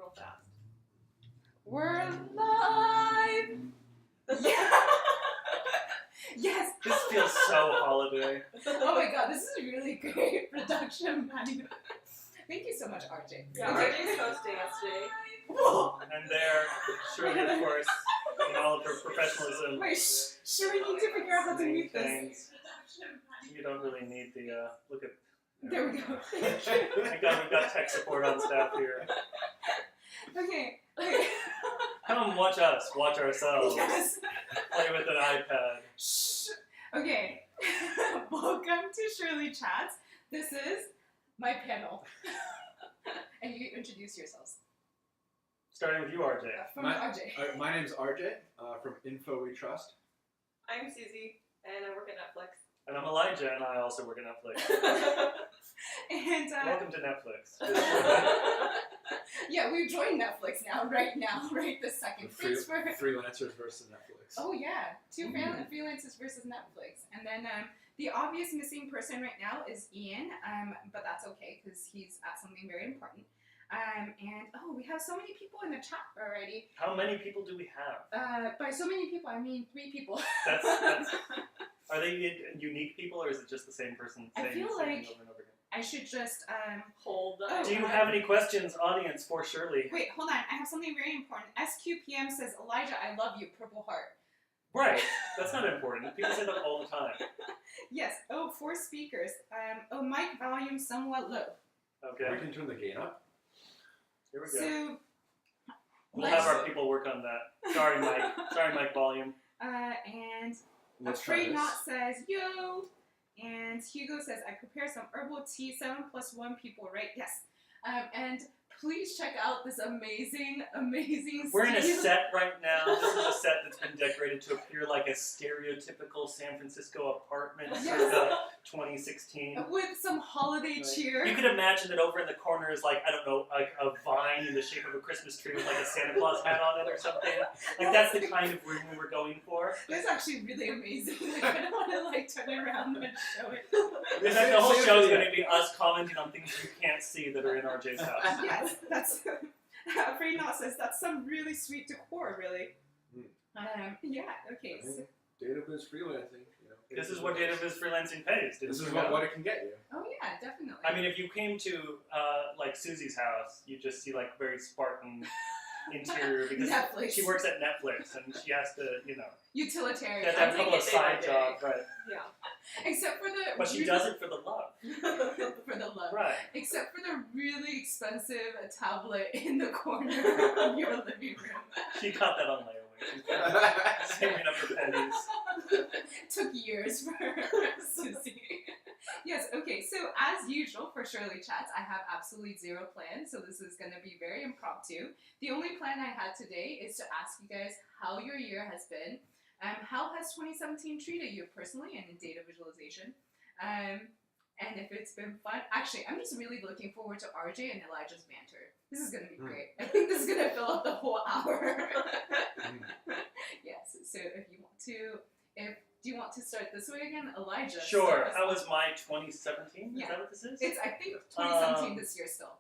real fast. We're live! Yeah! Yes! This feels so holiday. Oh my god, this is a really great production value. Thank you so much, RJ. Yeah, RJ's hosting us today. And there, Shirley, of course, in all of her professionalism. Wait, sure, we need to figure out how to mute this. Things. You don't really need the, look at... There we go. We've got tech support on staff here. Okay. Come watch us, watch ourselves. Yes. Play with an iPad. Shh. Okay. Welcome to ShirleyChats. This is my panel. And you introduce yourselves. Starting with you, RJ. From RJ. My name's RJ from Info We Trust. I'm Susie, and I work at Netflix. And I'm Elijah, and I also work at Netflix. And Welcome to Netflix. yeah, we've joined Netflix right this second. Thanks for Freelancers versus Netflix. Oh yeah, two freelancers versus Netflix, and then the obvious missing person right now is Ian, but that's okay because he's at something very important. And we have so many people in the chat already. How many people do we have? By so many people, I mean 3 people. That's are they unique people, or is it just the same person I saying feel the same like thing over and over again? I should just Hold Oh, on. Do you have any questions, audience, for Shirley? wait. Hold on, I have something very important. SQPM says, Elijah, I love you, purple heart. Right, that's not important. People say that all the time. Yes. Oh, 4 speakers. Mic volume somewhat low. Okay, We can turn the gain up. here we go. So We'll have our people work on that. Sorry, Mike. Sorry, Mike Volume. and Let's try Afraid this. Not says, yo. And Hugo says, I prepared some herbal tea, 7+1 people, right? Yes. And please check out this amazing We're in a studio. set right now. This is a set that's been decorated to appear like a stereotypical San Francisco apartment circa 2016. With some holiday cheer. You could imagine that over in the corner is like, I don't know, like a vine in the shape of a Christmas tree with like a Santa Claus hat on it or something. Like that's the kind of room we were going for. That's actually really amazing. Like, I don't want to like turn around and show it. In fact, the whole show is going to be us commenting on things you can't see that are in RJ's house. Yes, that's Afraid Not says that's some really sweet decor, really. Yeah, okay. So, Data is freelancing. This is what Data Viz freelancing pays. This is you know? what it can get you. oh yeah, definitely. I mean, if you came to like Susie's house, you just see like very Spartan interior because Netflix. she works at Netflix and she has to, you know, Utilitarian. she has to have a couple of take it day by side day. jobs, right? Yeah. Except for the But she really- does it for the love, for the love. right? Except for the really expensive tablet in the corner of your living room. She got that on layaway. She's saving up her pennies. Took years for Susie. Yes, okay, so as usual for ShirleyChats, I have absolutely zero plan, so this is going to be very impromptu. The only plan I had today is to ask you guys how your year has been. How has 2017 treated you personally and in data visualization? And if it's been fun. Actually, I'm just really looking forward to RJ and Elijah's banter. This is going to be great. I think this is going to fill up the whole hour. Yes, so if you want to, do you want to start this way again? Elijah. Sure. start us How off. was my 2017? Yeah. Is that what this is? It's, I think, 2017 this year still.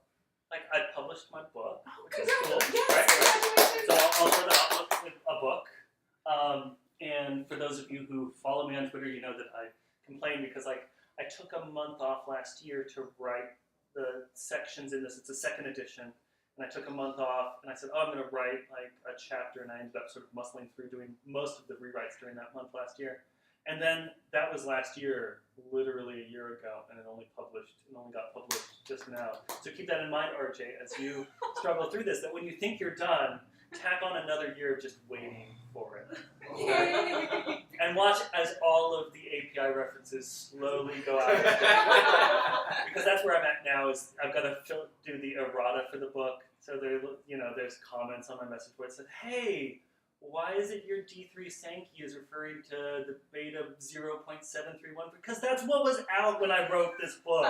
Like I published my book, Oh, which is cool. congratulations! Right? Yes, So congratulations! I'll start off with a book. And for those of you who follow me on Twitter, you know that I complain because I took a month off last year to write the sections in this. It's a second edition. And I took a month off and I said, oh, I'm going to write like a chapter. And I ended up sort of muscling through doing most of the rewrites during that month last year. And then that was last year, literally a year ago, and it only got published just now. So keep that in mind, RJ, as you struggle through this, that when you think you're done, tack on another year of just waiting for it. Yay! And watch as all of the API references slowly go out. Because that's where I'm at now, is I've got to do the errata for the book. So there's comments on my message board that said, hey, why is it your D3 Sankey is referring to the beta 0.731? Because that's what was out when I wrote this book.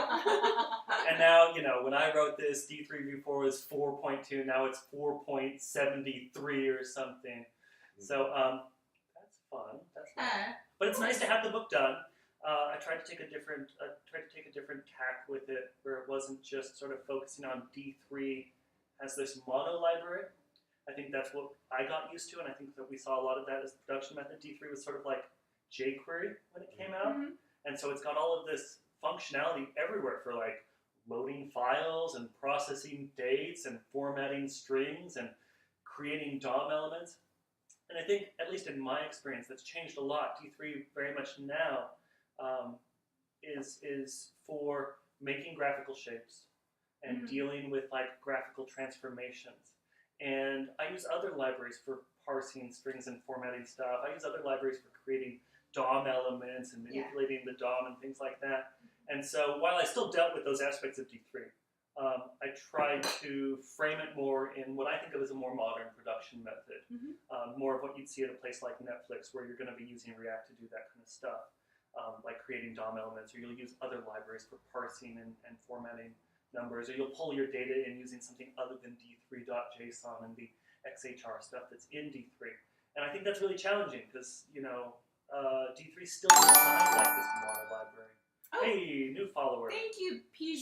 And now, when I wrote this, D3 V4 was 4.2, now it's 4.73 or something. So that's fun. That's fun. But it's nice to have the book done. I tried to take a different tack with it, where it wasn't just sort of focusing on D3 has this mono library. I think that's what I got used to, and I think that we saw a lot of that as the production method. D3 was sort of like jQuery when it came out, and so it's got all of this functionality everywhere for like loading files and processing dates and formatting strings and creating DOM elements. And I think, at least in my experience, that's changed a lot. D3 very much now is for making graphical shapes and dealing with like graphical transformations. And I use other libraries for parsing strings and formatting stuff. I use other libraries for creating DOM elements and manipulating the DOM and things like that. And so while I still dealt with those aspects of D3, I tried to frame it more in what I think of as a more modern production method. More of what you'd see at a place like Netflix, where you're going to be using React to do that kind of stuff, like creating DOM elements, or you'll use other libraries for parsing and formatting numbers, or you'll pull your data in using something other than d3.json and the XHR stuff that's in D3. And I think that's really challenging because, you know, D3 still designed like this mono library. Oh. Hey, new follower. Thank you, P.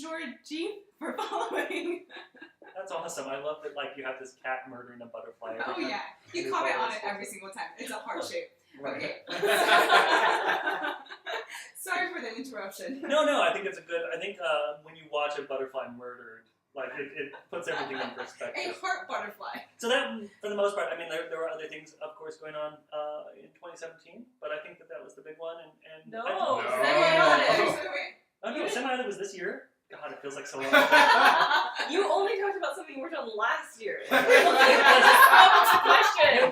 for following. That's awesome. I love that, like, you have this cat murdering a butterfly. every Oh time. yeah, you comment on it every single time. It's a heart shape. Right. Okay. Sorry for the interruption. No, I think it's a good, I think when you watch a butterfly murdered, like, it puts everything in A perspective. heart butterfly. So that, for the most part, I mean, there were other things, of course, going on in 2017, but I think that was the big one. And No, Semiotics. Oh no, Semi-Island was this year? God, it feels like so long. You only talked about something you worked on last year. It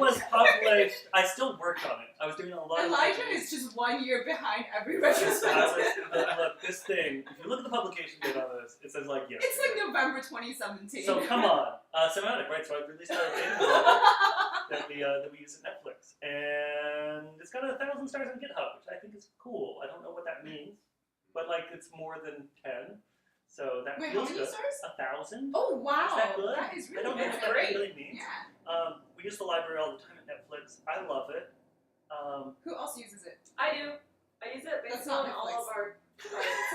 was published. I still worked on it. I was doing a lot of Elijah publications. is just 1 year behind every I retrospective. look, this thing, if you look at the publication date on this, it says like, yes. It's like November 2017. So come on. Semiotic, right? So I released our data that we use at Netflix. And it's got 1,000 stars on GitHub, which I think is cool. I don't know what that means, but like it's more than 10. So that Wait, how feels many good. stars? 1,000. Oh wow, Is that good? that is I really don't know good. what that Great. really means. Yeah. We use the library all the time at Netflix. I love it. Who else uses it? I do. I use it That's based not on all Netflix. of our credits.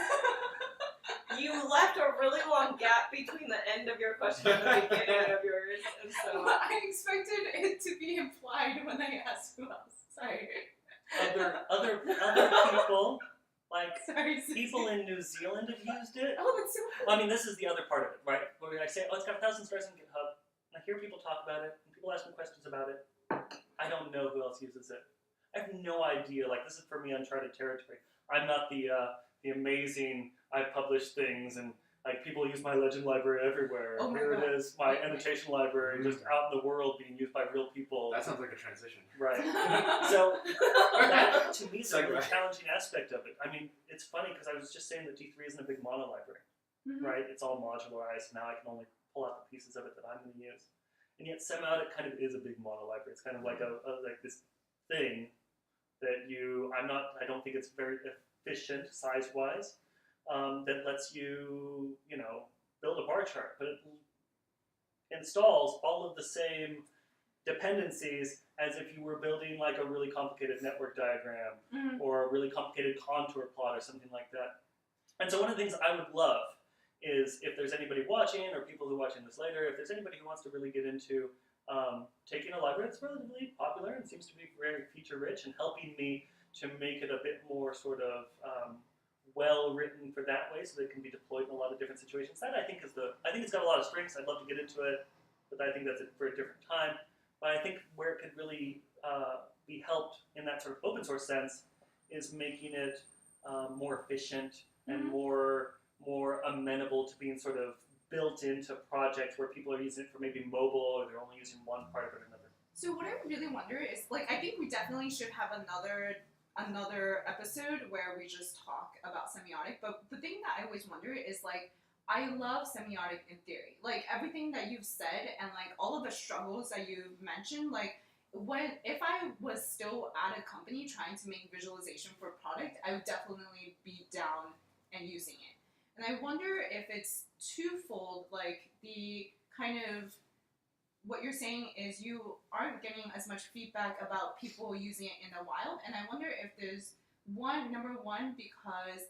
You left a really long gap between the end of your question and the beginning of yours, and so I expected it to be implied when I asked who else. Sorry. Other people, like Sorry. people in New Zealand have used it. Oh, that's so cool. Well, I mean, this is the other part of it, right? Where I say, oh, it's got 1,000 stars on GitHub, and I hear people talk about it, and people ask me questions about it. I don't know who else uses it. I have no idea. Like, this is for me uncharted territory. I'm not the amazing, I've published things, and like people use my legend library everywhere. Oh my Here God. it is, my annotation library, just out in the world being used by real people. That sounds like a transition. Right. So that, to me, is a really Segue. challenging aspect of it. I mean, it's funny because I was just saying that D3 isn't a big mono library, right? It's all modularized. Now I can only pull out the pieces of it that I'm going to use. And yet Semiotic kind of is a big mono library. It's kind of like like this thing that I don't think it's very efficient size-wise, that lets you, build a bar chart, but it installs all of the same dependencies as if you were building like a really complicated network diagram or a really complicated contour plot or something like that. And so one of the things I would love is if there's anybody watching or people who are watching this later, if there's anybody who wants to really get into taking a library that's relatively popular and seems to be very feature rich and helping me to make it a bit more sort of well written for that way so that it can be deployed in a lot of different situations. That I think it's got a lot of strengths. I'd love to get into it, but I think that's it for a different time. But I think where it could really be helped in that sort of open source sense is making it more efficient and more amenable to being sort of built into projects where people are using it for maybe mobile or they're only using one part of it or another. So what I really wonder is, like, I think we definitely should have another episode where we just talk about semiotic. But the thing that I always wonder is, like, I love semiotic in theory. Like, everything that you've said and, like, all of the struggles that you've mentioned, like, if I was still at a company trying to make visualization for a product, I would definitely be down and using it. And I wonder if it's twofold, like, the kind of, what you're saying is you aren't getting as much feedback about people using it in the wild, and I wonder if there's number one, because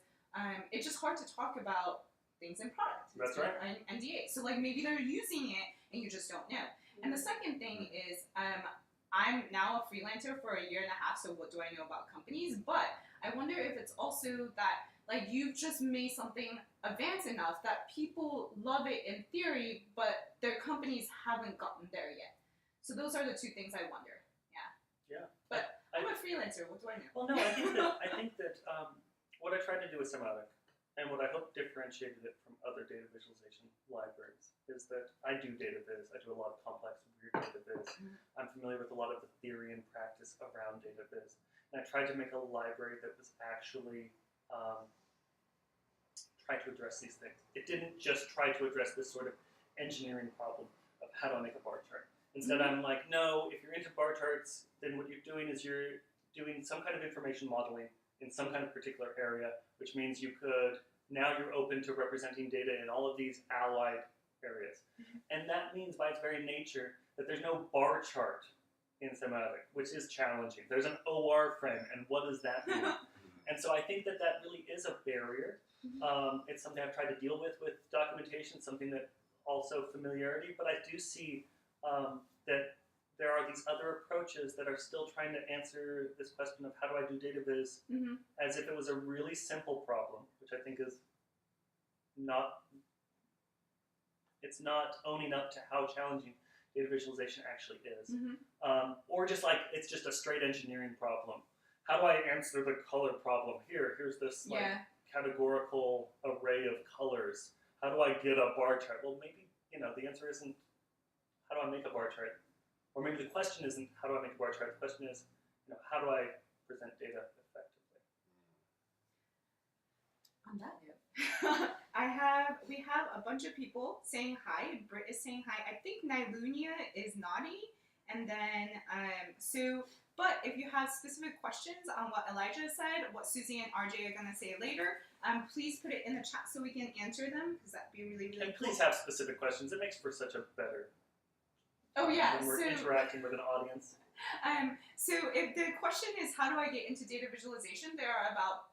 it's just hard to talk about things in product. That's right. NDA. So, like, maybe they're using it and you just don't know. And the second thing is, I'm now a freelancer for a year and a half, so what do I know about companies? But I wonder if it's also that, like, you've just made something advanced enough that people love it in theory, but their companies haven't gotten there yet. So those are the two things I wonder. Yeah. But I'm a freelancer. What do I know? Well, no, I think that what I tried to do with Semiotic, and what I hope differentiated it from other data visualization libraries, is that I do data viz. I do a lot of complex and weird data viz. I'm familiar with a lot of the theory and practice around data viz. And I tried to make a library that was actually trying to address these things. It didn't just try to address this sort of engineering problem of how do I make a bar chart. Instead, I'm like, no, if you're into bar charts, then what you're doing is you're doing some kind of information modeling in some kind of particular area, which means now you're open to representing data in all of these allied areas. And that means by its very nature that there's no bar chart in Semiotic, which is challenging. There's an OR frame, and what does that mean? And so I think that really is a barrier. It's something I've tried to deal with documentation, something that also familiarity, but I do see that there are these other approaches that are still trying to answer this question of how do I do data viz as if it was a really simple problem, which I think is it's not owning up to how challenging data visualization actually is. Or just like, it's just a straight engineering problem. How do I answer the color problem here? Here's this categorical array of colors. How do I get a bar chart? Well, maybe, the answer isn't, how do I make a bar chart? Or maybe the question isn't, how do I make a bar chart? The question is, how do I present data effectively? On that note, we have a bunch of people saying hi. Britt is saying hi. I think Nilunia is nodding. And then, but if you have specific questions on what Elijah said, what Susie and RJ are going to say later, please put it in the chat so we can answer them, because that'd be really, really And please have specific questions. It makes for such a better when we're interacting with an audience. So if the question is, how do I get into data visualization, there are about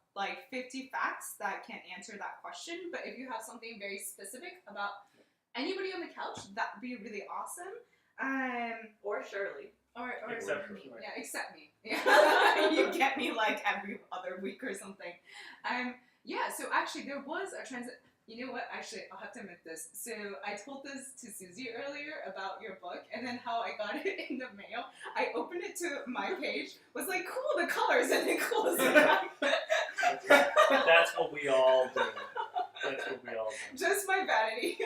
50 facts that can answer that question. But if you have something very specific about anybody on the couch, that'd be really awesome. Or Shirley. Or except me. for me. Yeah, except me. Yeah. You get me every other week or something. So actually there was a you know what, actually I'll have to admit this. So I told this to Susie earlier about your book, and then how I got it in the mail. I opened it to my page, was like, cool, the colors, and then closed it back. That's what we all do. Just my vanity.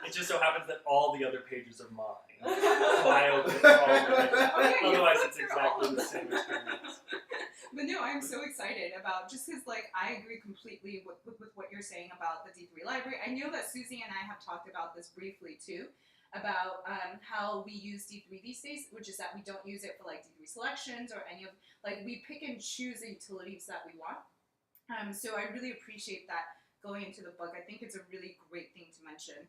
It just so happens that all the other pages are mine. So I open all the pages. Otherwise, it's exactly the same experience. But no, I'm so excited about, just because I agree completely with what you're saying about the D3 library. I know that Susie and I have talked about this briefly too, about how we use D3 these days, which is that we don't use it for D3 selections or any of, we pick and choose the utilities that we want. So I really appreciate that going into the book. I think it's a really great thing to mention.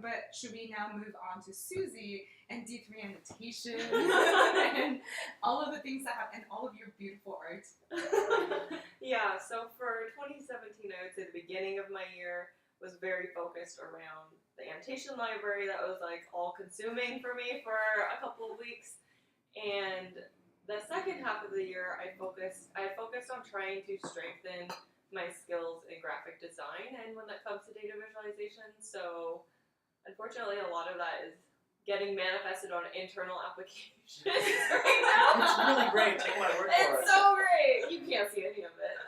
But should we now move on to Susie and D3 annotation and all of the things that have, and all of your beautiful art? Yeah, so for 2017, I would say the beginning of my year was very focused around the annotation library. That was all-consuming for me for a couple of weeks. And the second half of the year, I focused on trying to strengthen my skills in graphic design and when it comes to data visualization. So unfortunately, a lot of that is getting manifested on internal applications right now. It's really great. Take my word for it. It's so great. You can't see any of it.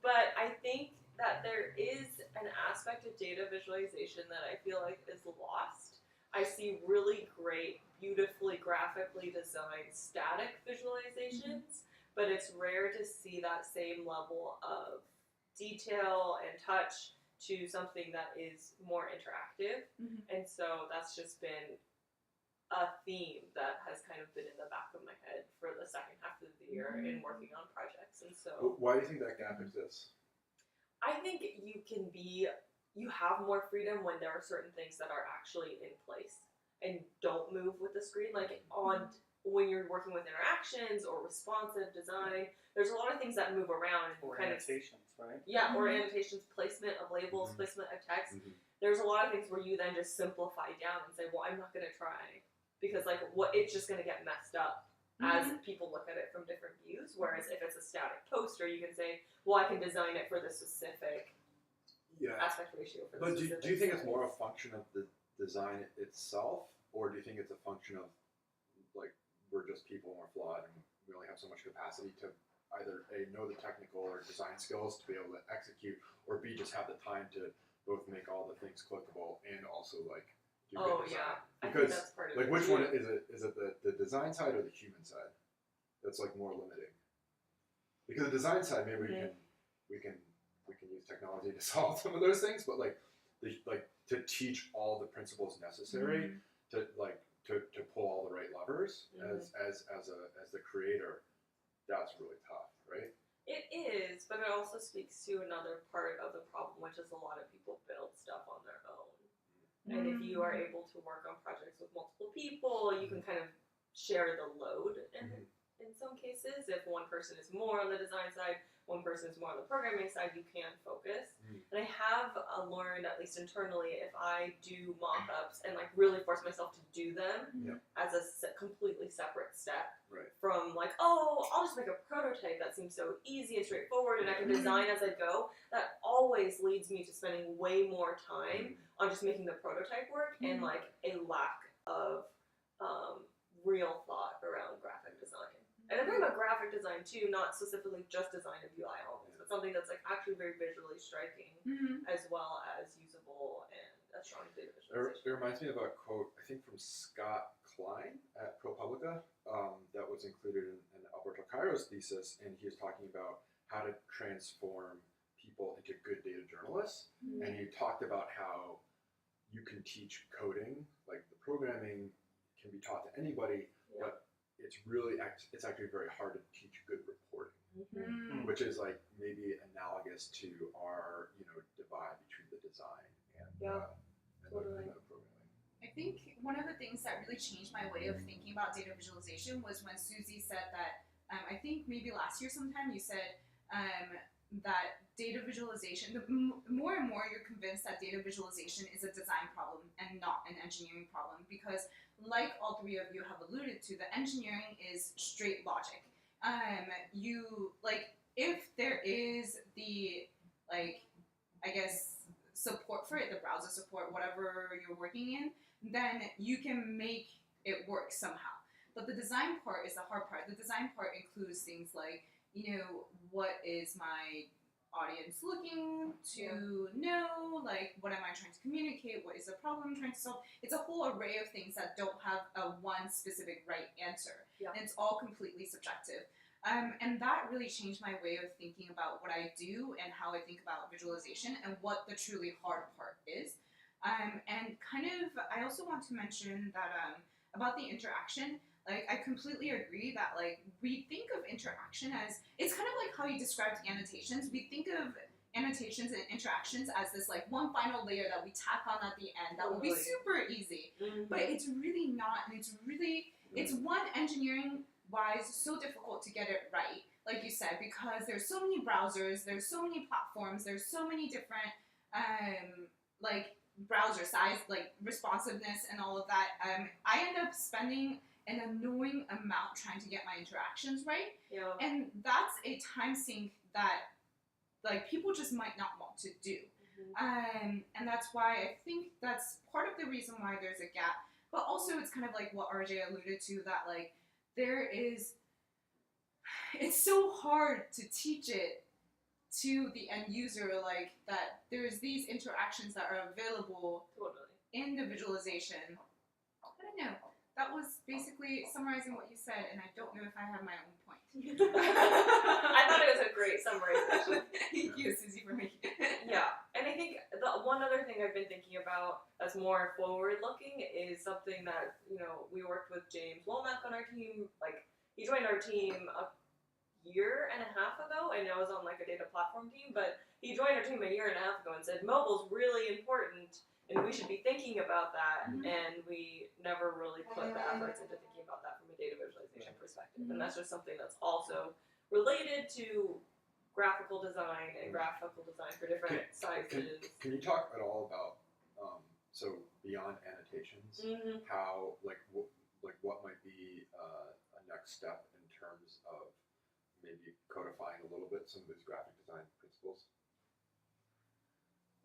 But I think that there is an aspect of data visualization that I feel like is lost. I see really great, beautifully graphically designed static visualizations, but it's rare to see that same level of detail and touch to something that is more interactive. And so that's just been a theme that has kind of been in the back of my head for the second half of the year in working on projects. And so Why do you think that gap exists? I think you have more freedom when there are certain things that are actually in place and don't move with the screen. when you're working with interactions or responsive design, there's a lot of things that move around and Or kind annotations, right? of or annotations, placement of labels, placement of text. There's a lot of things where you then just simplify down and say, well, I'm not going to try because like what it's just going to get messed up as people look at it from different views. Whereas if it's a static poster, you can say, well, I can design it for the specific aspect ratio. For But the do you think it's more a function of the design itself, or do you think it's a function of like we're just people and we're flawed and we only have so much capacity to either A, know the technical or design skills to be able to execute, or B, just have the time to both make all the things clickable and also like do good design? I think Because that's part of like it which too. one is it? Is it the design side or the human side that's like more limiting? Because the design side, maybe we can use technology to solve some of those things, but like to teach all the principles necessary to pull all the right levers as the creator, that's really tough, right? It is, but it also speaks to another part of the problem, which is a lot of people build stuff on their own. And if you are able to work on projects with multiple people, you can kind of share the load in some cases. If one person is more on the design side, one person is more on the programming side, you can focus. And I have learned, at least internally, if I do mock-ups and like really force myself to do them as a completely separate step from like, oh, I'll just make a prototype that seems so easy and straightforward and I can design as I go, that always leads me to spending way more time on just making the prototype work and like a lack of real thought around graphic design. And I'm talking about graphic design too, not specifically just design of UI elements, but something that's like actually very visually striking as well as usable and a strong data visualization. It reminds me of a quote, I think from Scott Klein at ProPublica, that was included in Alberto Cairo's thesis, and he was talking about how to transform people into good data journalists. And he talked about how you can teach coding, like the programming can be taught to anybody, but it's actually very hard to teach good reporting, which is like maybe analogous to our divide between the design and the programming. I think one of the things that really changed my way of thinking about data visualization was when Susie said that, I think maybe last year sometime you said that data visualization, more and more you're convinced that data visualization is a design problem and not an engineering problem, because like all three of you have alluded to, the engineering is straight logic. If there is the, I guess, support for it, the browser support, whatever you're working in, then you can make it work somehow. But the design part is the hard part. The design part includes things like, what is my audience looking to know, like what am I trying to communicate, what is the problem I'm trying to solve. It's a whole array of things that don't have a one specific right answer, and it's all completely subjective. And that really changed my way of thinking about what I do and how I think about visualization and what the truly hard part is. And kind of, I also want to mention that about the interaction. I completely agree that we think of interaction as, it's kind of like how you described annotations. We think of annotations and interactions as this one final layer that we tack on at the end that will be super easy. But it's really not, and it's one, engineering wise so difficult to get it right, like you said, because there's so many browsers, there's so many platforms, there's so many different browser size, responsiveness and all of that. I end up spending an annoying amount trying to get my interactions right. And that's a time sink that people just might not want to do. And that's why I think that's part of the reason why there's a gap. But also it's kind of like what RJ alluded to, that it's so hard to teach it to the end user, that there's these interactions that are available in the visualization. I don't know. That was basically summarizing what you said, and I don't know if I have my own point. I thought it was a great summarization. Thank you, Susie, for making it. Yeah, and I think the one other thing I've been thinking about as more forward-looking is something that, we worked with James Womack on our team. He joined our team a year and a half ago, and I was on a data platform team, but he joined our team a year and a half ago and said, mobile's really important, and we should be thinking about that, and we never really put the efforts into thinking about that from a data visualization perspective. And that's just something that's also related to graphical design and graphical design for different sizes. Can you talk at all about so beyond annotations, how what might be a next step in terms of maybe codifying a little bit some of these graphic design principles?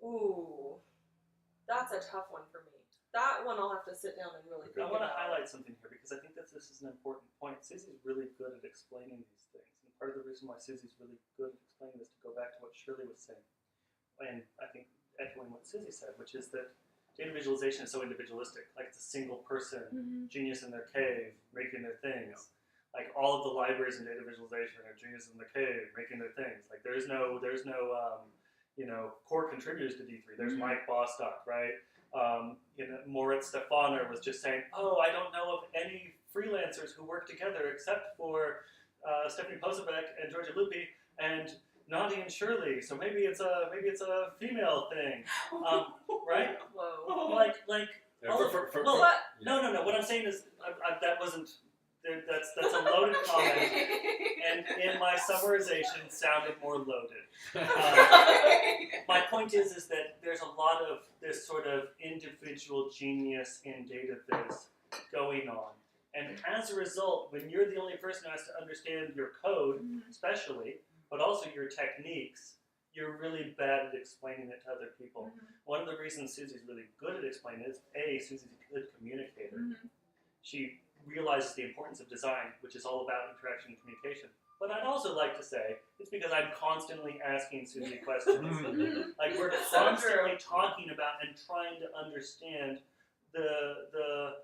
Ooh, that's a tough one for me. That one I'll have to sit down and really think I want to about. highlight something here because I think that this is an important point. Susie's really good at explaining these things. And part of the reason why Susie's really good at explaining this, to go back to what Shirley was saying, and I think echoing what Susie said, which is that data visualization is so individualistic. Like it's a single person, genius in their cave, making their things. Like all of the libraries in data visualization are genius in the cave, making their things. Like there's no core contributors to D3. There's Mike Bostock, right? Moritz Stefaner was just saying, oh, I don't know of any freelancers who work together except for Stephanie Posebek and Georgia Lupi and Nadi and Shirley. So maybe it's a female thing, right? Whoa. Like Yeah, all of, well, what? no. What I'm saying is that wasn't. That's a loaded comment, and in my summarization, sounded more loaded. My point is that there's a lot of this sort of individual genius in data viz going on, and as a result, when you're the only person who has to understand your code, especially, but also your techniques, you're really bad at explaining it to other people. One of the reasons Susie's really good at explaining it is Susie's a good communicator. She realizes the importance of design, which is all about interaction and communication. But I'd also like to say it's because I'm constantly asking Susie questions. Like we're constantly talking about and trying to understand the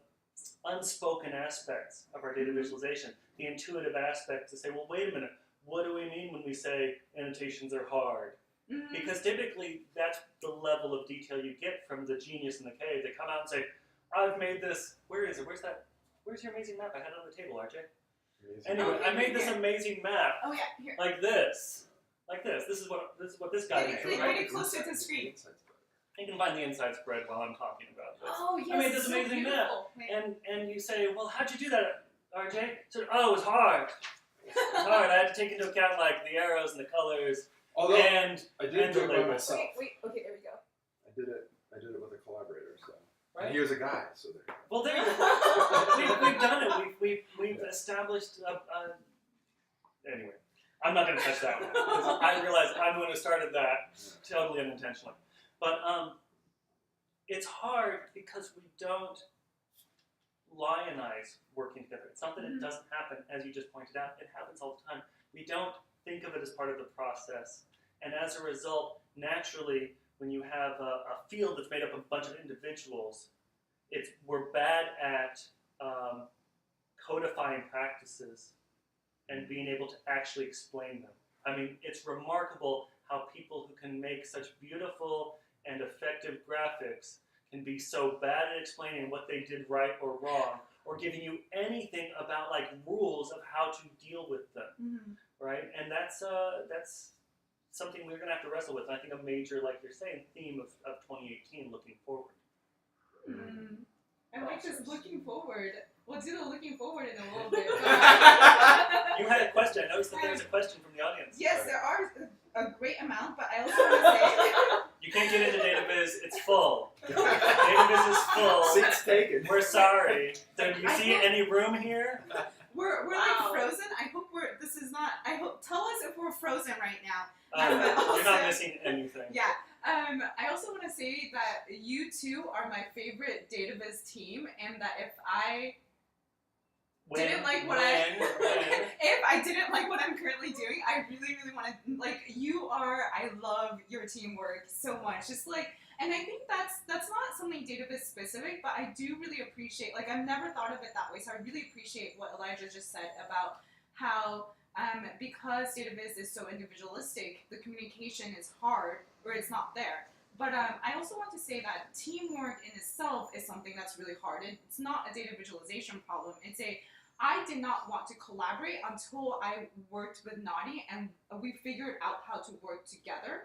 unspoken aspects of our data visualization, the intuitive aspects to say, well, wait a minute, what do we mean when we say annotations are hard? Because typically that's the level of detail you get from the genius in the cave. They come out and say, I've made this, where is it? Where's your amazing map? I had it on the table, RJ. Anyway, I made this amazing map. Oh yeah, here. Like this. This is what this guy made, Get right? it closer to the screen. You can find the inside spread while I'm talking about this. Oh yes. I made this so amazing map. beautiful. Wait. And you say, well, how'd you do that, RJ? So, oh, it was hard. It was hard. I had to take into account like the arrows and the colors. Although and I didn't do it by labels. myself. Wait. Okay, there we go. I did it with a collaborator. So. Right? And he was a guy, so there. Well, there. We've done it. We've established. Anyway, I'm not going to touch that one because I realize I'm the one who started that totally unintentionally. But it's hard because we don't lionize working together. It's not that it doesn't happen, as you just pointed out. It happens all the time. We don't think of it as part of the process, and as a result, naturally, when you have a field that's made up of a bunch of individuals, we're bad at codifying practices and being able to actually explain them. I mean, it's remarkable how people who can make such beautiful and effective graphics can be so bad at explaining what they did right or wrong, or giving you anything about like rules of how to deal with them, right? And that's something we're going to have to wrestle with. And I think a major, like you're saying, theme of 2018 looking forward. I like this looking forward. We'll do the looking forward in a little bit. You had a question. I noticed that there's a question from the audience. Yes, there are a great amount, but I also want to say... You can't get into DataViz. It's full. DataViz is full. Seats taken. We're sorry. So do you see any room here? We're like frozen. I hope this is not... Tell us if we're frozen right now. You're not missing anything. Yeah. I also want to say that you two are my favorite DataViz team, and that if I didn't like what I'm currently doing, I really, really want to, I love your teamwork so much. Just and I think that's not something DataViz specific, but I do really appreciate, I've never thought of it that way, so I really appreciate what Elijah just said about how, because DataViz is so individualistic, the communication is hard, or it's not there. But I also want to say that teamwork in itself is something that's really hard. It's not a data visualization problem. I did not want to collaborate until I worked with Nadi and we figured out how to work together.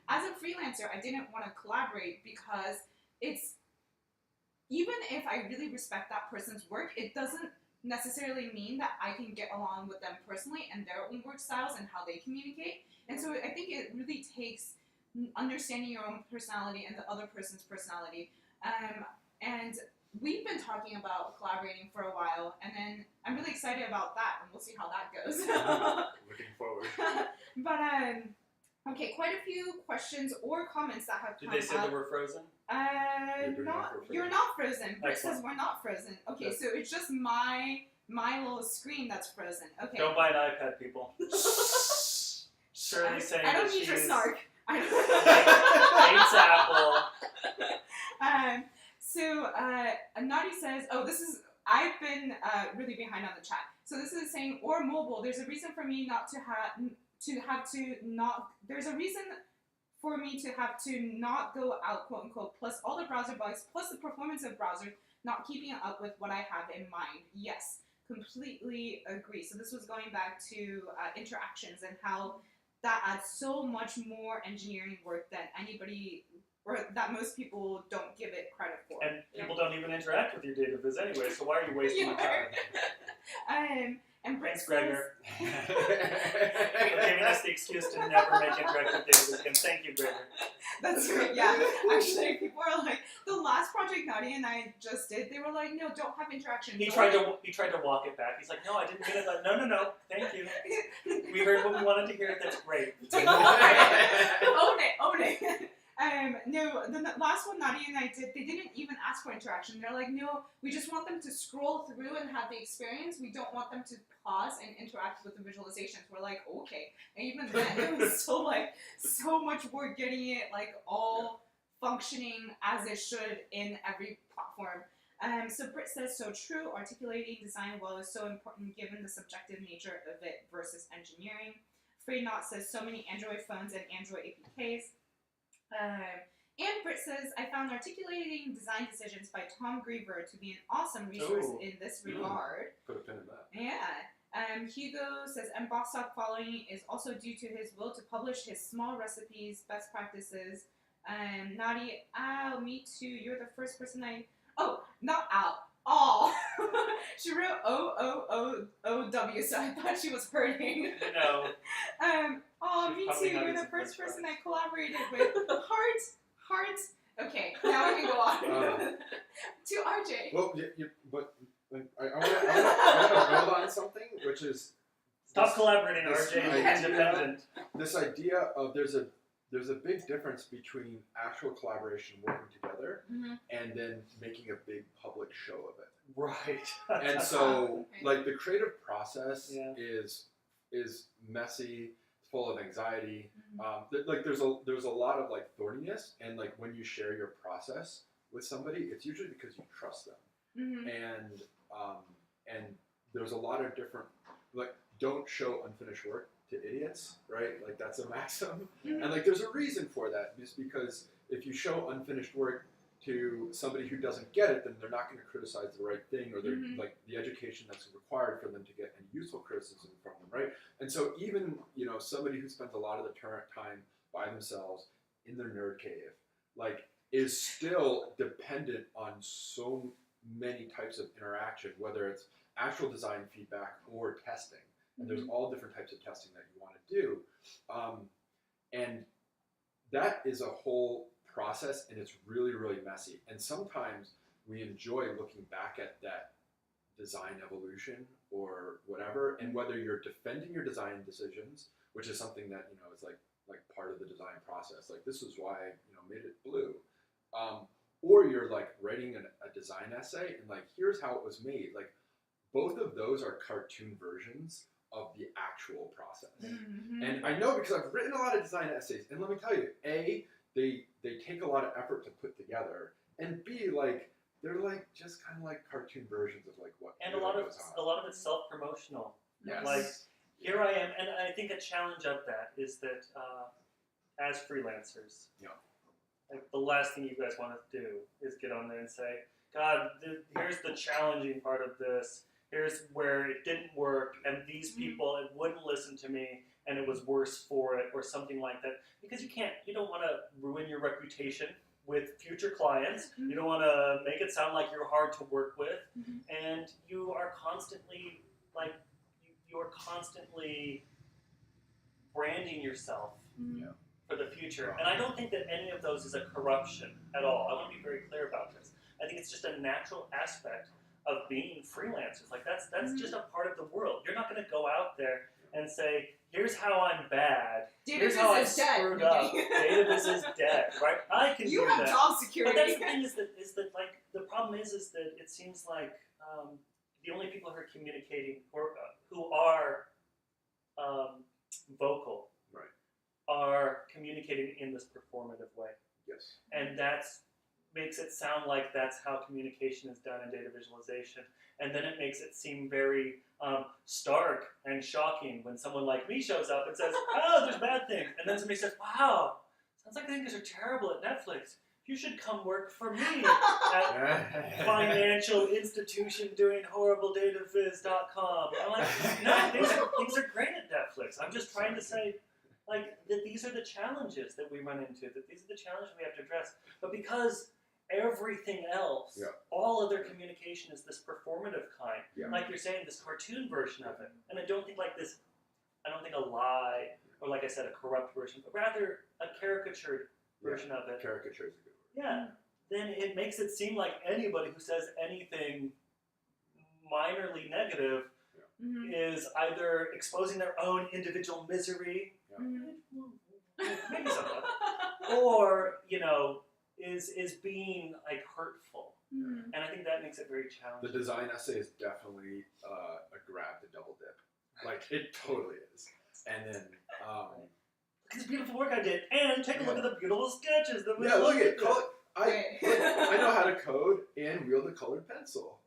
As a freelancer, I didn't want to collaborate because even if I really respect that person's work, it doesn't necessarily mean that I can get along with them personally and their own work styles and how they communicate. And so I think it really takes understanding your own personality and the other person's personality. And we've been talking about collaborating for a while, and then I'm really excited about that, and we'll see how that goes. Looking forward. But okay, quite a few questions or comments that have Did come they say up. they were frozen? You're not frozen. Britt Excellent. says we're not frozen. Okay, Good. so it's just my little screen that's frozen. Okay. Don't buy an iPad, people. Shirley's saying I don't that need your she's snark. hates Apple. So Nadi says, I've been really behind on the chat. So this is saying, or mobile, there's a reason for me there's a reason for me to have to not go out, quote unquote, plus all the browser bugs, plus the performance of browser not keeping up with what I have in mind. Yes, completely agree. So this was going back to interactions and how that adds so much more engineering work than anybody, or that most people don't give it credit for. And people don't even interact with your data viz anyway, so why are you wasting your time? And Britt Thanks, says, Gregor. For giving us the excuse to never make interactive data viz again. Thank you, Gregor. That's right, yeah. Actually, people are like, the last project Nadia and I just did, they were like, no, don't have interaction. He tried to walk it back. He's like, no, I didn't get it. Like, no, thank you. We heard what we wanted to hear. That's great. Own it. No, the last one Nadia and I did, they didn't even ask for interaction. They're like, no, we just want them to scroll through and have the experience. We don't want them to pause and interact with the visualizations. We're like, okay. And even then, it was still like so much work getting it like all functioning as it should in every platform. So Britt says, so true, articulating design well is so important given the subjective nature of it versus engineering. Free Not says, so many Android phones and Android APKs. And Britt says, I found Articulating Design Decisions by Tom Griever to be an awesome resource in this regard. Put a pin in that. Yeah. Hugo says, and Bostock following is also due to his will to publish his small recipes, best practices. Nadi, me too. You're the first person not all. She wrote O-O-O-O-W, so I thought she was hurting. No. Me too. You're the first person I collaborated with. Heart. Okay, now I can go on. To RJ. Well, but I want to build on something, which is Stop collaborating, this RJ. idea- Independent. This idea of there's a big difference between actual collaboration, working together, and then making a big public show of it. Right. And so, Okay. like, the creative process Yeah. is messy, full of anxiety. There's a lot of like thorniness, and like when you share your process with somebody, it's usually because you trust them. And there's a lot of different, like, don't show unfinished work to idiots, right? Like, that's a maxim. And like there's a reason for that, just because if you show unfinished work to somebody who doesn't get it, then they're not going to criticize the right thing, or they're like the education that's required for them to get any useful criticism from them, right? And so even, somebody who spends a lot of the time by themselves in their nerd cave, like, is still dependent on so many types of interaction, whether it's actual design feedback or testing. And there's all different types of testing that you want to do. And that is a whole process, and it's really, really messy. And sometimes we enjoy looking back at that design evolution or whatever, and whether you're defending your design decisions, which is something that, is like part of the design process. Like, this is why I, made it blue. Or you're like writing a design essay and like, here's how it was made. Like, both of those are cartoon versions of the actual process. And I know because I've written a lot of design essays, and let me tell you, A, they take a lot of effort to put together, and B, like, they're like just kind of like cartoon versions of like what. And really a lot of it's self-promotional. Yes. Like, here I am, and I think a challenge of that is that as freelancers, like, the last thing you guys want to do is get on there and say, God, here's the challenging part of this. Here's where it didn't work, and these people, it wouldn't listen to me, and it was worse for it, or something like that. Because you don't want to ruin your reputation with future clients. You don't want to make it sound like you're hard to work with, and you are constantly branding yourself for the future. And I don't think that any of those is a corruption at all. I want to be very clear about this. I think it's just a natural aspect of being freelancers. Like that's just a part of the world. You're not going to go out there and say, here's how I'm bad. Here's how I screwed up. Database is dead, right? I can You do have that. job security. But that's the thing is that like the problem is that it seems like the only people who are communicating or who are vocal are communicating in this performative way. Yes. And makes it sound like that's how communication is done in data visualization. And then it makes it seem very stark and shocking when someone like me shows up and says, oh, there's bad things. And then somebody says, wow, sounds like things are terrible at Netflix. You should come work for me at financial institution doing horribledataviz.com. I'm like, no, things are great at Netflix. I'm just trying to say, like, that these are the challenges that we run into, that these are the challenges we have to address. But because everything else, all other communication is this performative kind, like you're saying, this cartoon version of it. And I don't think a lie, or like I said, a corrupt version, but rather a caricatured version of it. Caricature is a good word. Yeah. Then it makes it seem like anybody who says anything minorly negative is either exposing their own individual misery, maybe sometimes, or, is being like hurtful. And I think that makes it very challenging. The design essay is definitely a grab to double dip. Like, it totally is. And then, look at this beautiful work I did, and take a look at the beautiful sketches that we look at I know how to code and wield a colored pencil.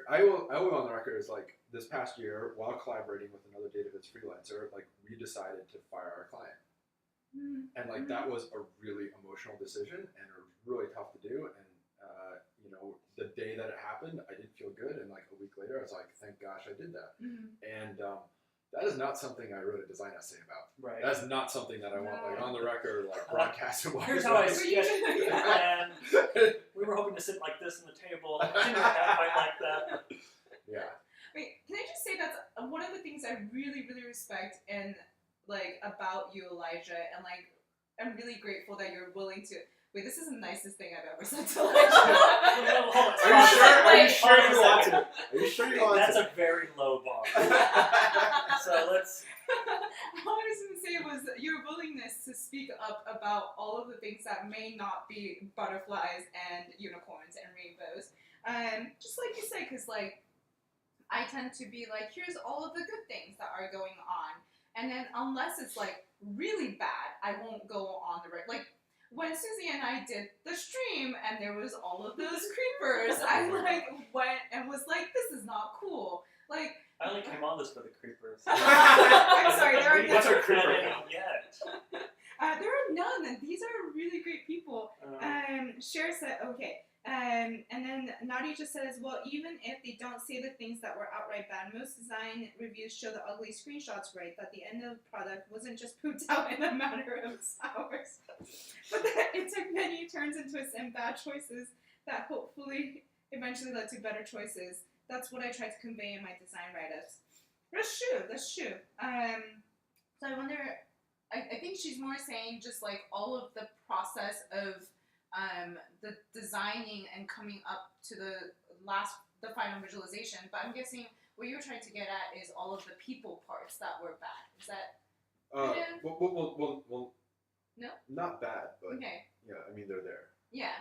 I will go on the record as like this past year, while collaborating with another database freelancer, like we decided to fire our client, and like that was a really emotional decision and it was really tough to do. And the day that it happened, I didn't feel good, and like a week later, I was like, thank gosh I did that. And that is not something I wrote a design essay about. Right. That's not something that I want like on the record, like broadcasted. Here's how I sketched it, and we were hoping to sit like this on the table. It didn't quite like that. Yeah. Wait, can I just say that's one of the things I really, really respect and like about you, Elijah, and like I'm really grateful that you're willing to. Wait, this is the nicest thing I've ever said to Elijah. Are you sure you want to? Are you sure you want to? That's a very low bar. So let's. All I was going to say was your willingness to speak up about all of the things that may not be butterflies and unicorns and rainbows. Just like you said, because like I tend to be like, here's all of the good things that are going on, and then unless it's like really bad, I won't go on the like. When Susie and I did the stream and there was all of those creepers, I like went and was like, this is not cool. Like I only came on this for the creepers. I'm sorry, there are none. What's our creeper count? There are none, and these are really great people. Cher said, okay. And then Nadi just says, well, even if they don't say the things that were outright bad, most design reviews show the ugly screenshots right, that the end of the product wasn't just pooped out in a matter of hours, but that it took many turns into some bad choices that hopefully eventually led to better choices. That's what I tried to convey in my design write-ups. That's true. So I wonder, I think she's more saying just like all of the process of the designing and coming up to the final visualization, but I'm guessing what you're trying to get at is all of the people parts that were bad. Is that? Well, no? Not bad, but okay. Yeah, I mean they're there. Yeah.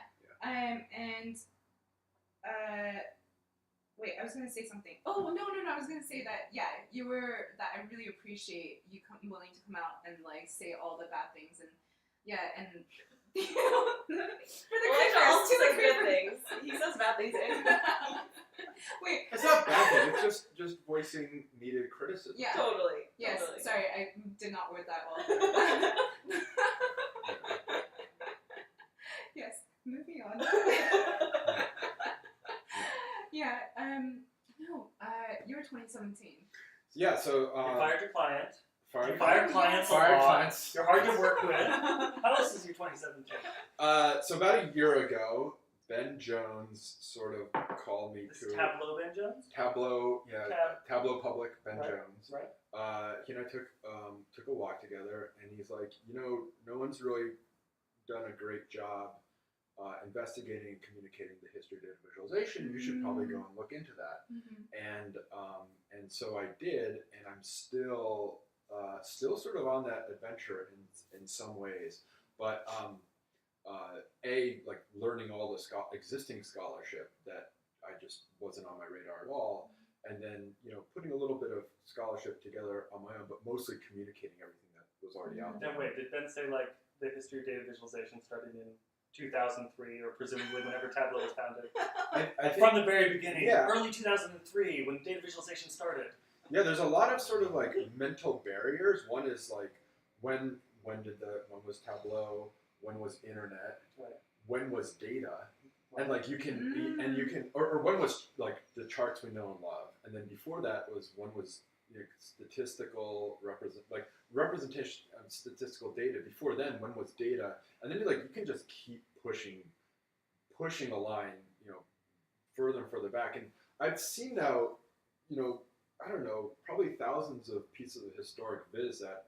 Wait, I was gonna say something. Oh no! I was gonna say that that I really appreciate you willing to come out and like say all the bad things and for the Elijah also says good things. He says bad things anyway. Wait. It's not bad thing. It's just voicing needed criticism. Yeah. Totally. Yes. Totally. Sorry, I did not word that well. Yes. Moving on. Yeah. No. You were 2017. Yeah. So. You fired your client. Fire clients a Fire lot. clients. You're hard to work with. How else is your 27th channel? So about a year ago, Ben Jones sort of called me This to is Tableau Ben Jones? Tableau, yeah, Tableau Public, Ben Right. Jones. Right. He and I took a walk together, and he's like, no one's really done a great job investigating and communicating the history of data visualization. You should probably go and look into that. And so I did, and I'm still sort of on that adventure in some ways, but like learning all the existing scholarship that I just wasn't on my radar at all, and then putting a little bit of scholarship together on my own, but mostly communicating everything that was already out there. Then wait, did Ben say like the history of data visualization started in 2003 or presumably whenever Tableau was founded? I think, From the very beginning, Yeah. early 2003 when data visualization started. yeah, there's a lot of sort of like mental barriers. One is like when was Tableau? When was internet? Right. When was data? And like you can or when was like the charts we know and love, and then before that was when was statistical representation of statistical data. Before then, when was data? And then you can just keep pushing a line further and further back. And I've seen now I don't know, probably thousands of pieces of historic viz that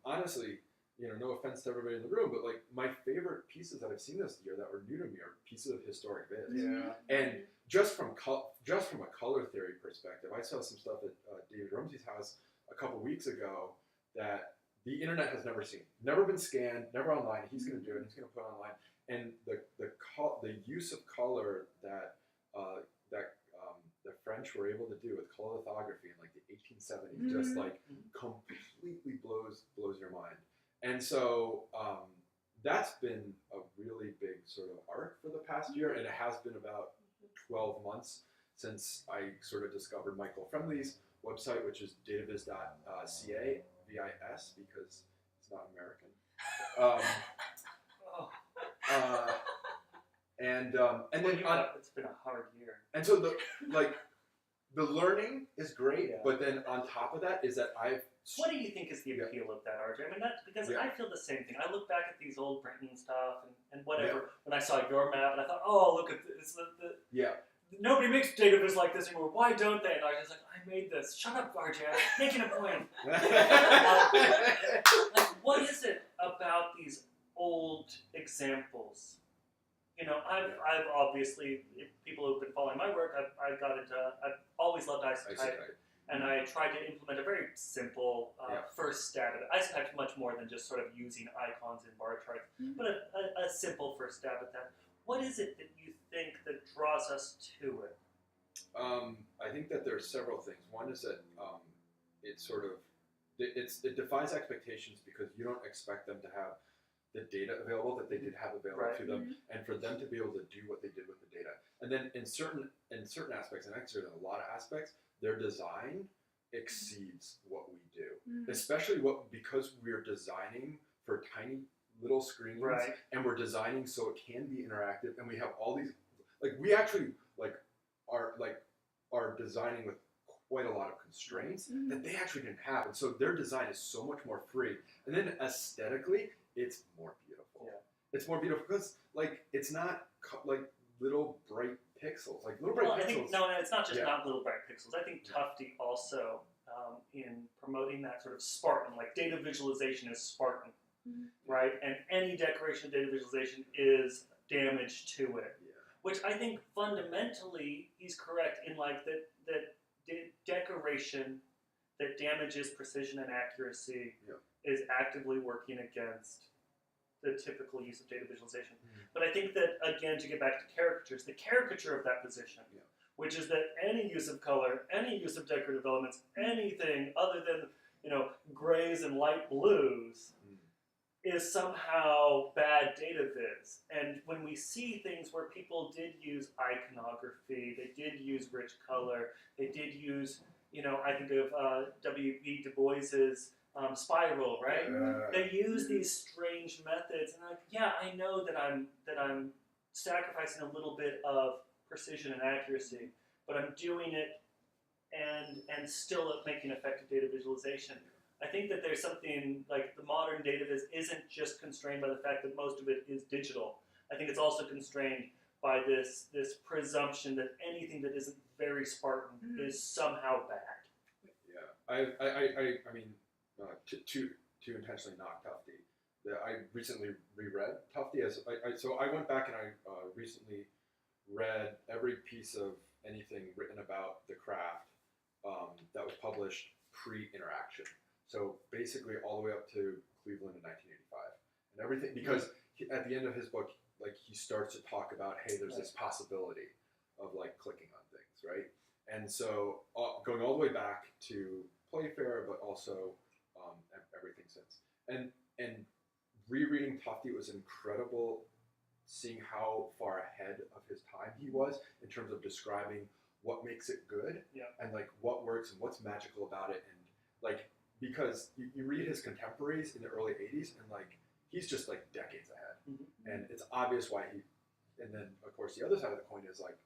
honestly, no offense to everybody in the room, but like my favorite pieces that I've seen this year that were new to me are pieces of historic viz. Yeah. And just from a color theory perspective, I saw some stuff at David Rumsey's house a couple weeks ago that the internet has never seen, never been scanned, never online. He's going to do it. He's going to put it online. And the use of color that the French were able to do with color lithography in like the 1870s, just like completely blows your mind. And so that's been a really big sort of arc for the past year, and it has been about 12 months since I sort of discovered Michael Friendly's website, which is dataviz.ca, VIS, because it's not American. And then it's been a hard year. and so the learning is great, Yeah. but then on top of that is that What do you think is the appeal of that, RJ? I mean, that's because I feel the same thing. I look back at these old Britain stuff and whatever. When I saw your map, and I thought, oh, look at this. Nobody makes data viz like this anymore. Why don't they? And I was like, I made this. Shut up, RJ. I'm making a point. Like, what is it about these old examples? I've obviously, if people who've been following my work, I've always loved isotype. And I tried to implement a very simple first stab at it. Isotype's much more than just sort of using icons in bar charts, but a simple first stab at that. What is it that you think that draws us to it? I think that there are several things. One is that it defies expectations because you don't expect them to have the data available that they did have available to them, and for them to be able to do what they did with the data. And then in certain aspects, and actually in a lot of aspects, their design exceeds what we do. Especially because we're designing for tiny little screens, and we're designing so it can be interactive, and we have all these we actually are designing with quite a lot of constraints that they actually didn't have, and so their design is so much more free. And then aesthetically, it's more beautiful. Yeah. It's more beautiful because it's not little bright pixels. I think it's not just not little bright pixels. I think Tufte also in promoting that sort of Spartan, data visualization is Spartan, right? And any decoration of data visualization is damage to it. Yeah. Which I think fundamentally he's correct in that decoration that damages precision and accuracy is actively working against the typical use of data visualization. But I think that, again, to get back to caricatures, the caricature of that position, which is that any use of color, any use of decorative elements, anything other than grays and light blues is somehow bad data viz. And when we see things where people did use iconography, they did use rich color, they did use, I think of W.B. Du Bois's spiral, right? They use these strange methods, and I know that I'm sacrificing a little bit of precision and accuracy, but I'm doing it and still making effective data visualization. I think that there's something like the modern data viz isn't just constrained by the fact that most of it is digital. I think it's also constrained by this presumption that anything that isn't very Spartan is somehow bad. Yeah, I mean, to intentionally knock Tufte. I recently reread Tufte so I went back and I recently read every piece of anything written about the craft that was published pre-interaction. So basically all the way up to Cleveland in 1985 and everything, because at the end of his book, like he starts to talk about, hey, there's this possibility of like clicking on things, right? And so going all the way back to Playfair, but also everything since. And rereading Tufte was incredible, seeing how far ahead of his time he was in terms of describing what makes it good and like what works and what's magical about it. And like, because you read his contemporaries in the early 80s and like, he's just like decades ahead. And it's obvious why and then of course the other side of the coin is like,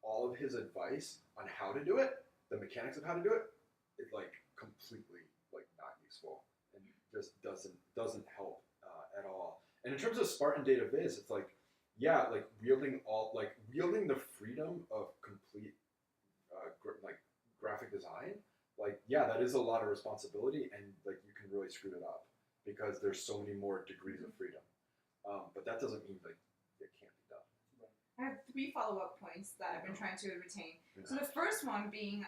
all of his advice on how to do it, the mechanics of how to do it, is like completely like not useful and just doesn't help at all. And in terms of Spartan data viz, it's like, yeah, like wielding the freedom of complete like graphic design, like yeah, that is a lot of responsibility, and like you can really screw it up because there's so many more degrees of freedom. But that doesn't mean like it can't be done. I have 3 follow-up points that I've been trying to retain. So the first one being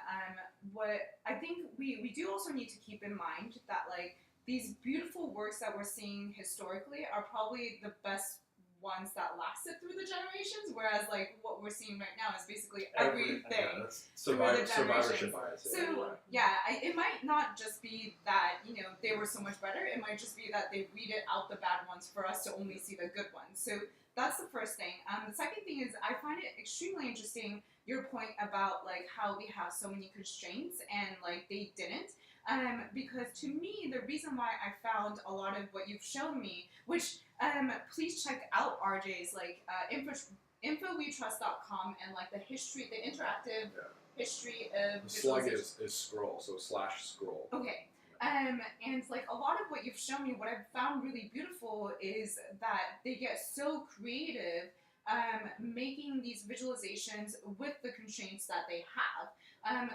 what I think we do also need to keep in mind that like these beautiful works that we're seeing historically are probably the best ones that lasted through the generations, whereas like what we're seeing right now is basically everything That's through the survivorship generations. bias. So it might not just be that they were so much better. It might just be that they weeded out the bad ones for us to only see the good ones. So that's the first thing. The second thing is I find it extremely interesting your point about like how we have so many constraints and like they didn't. Because to me, the reason why I found a lot of what you've shown me, which please check out RJ's like infowetrust.com and like the history, the interactive history of the slug visualization. is scroll, so /scroll. Okay. And like a lot of what you've shown me, what I've found really beautiful is that they get so creative making these visualizations with the constraints that they have.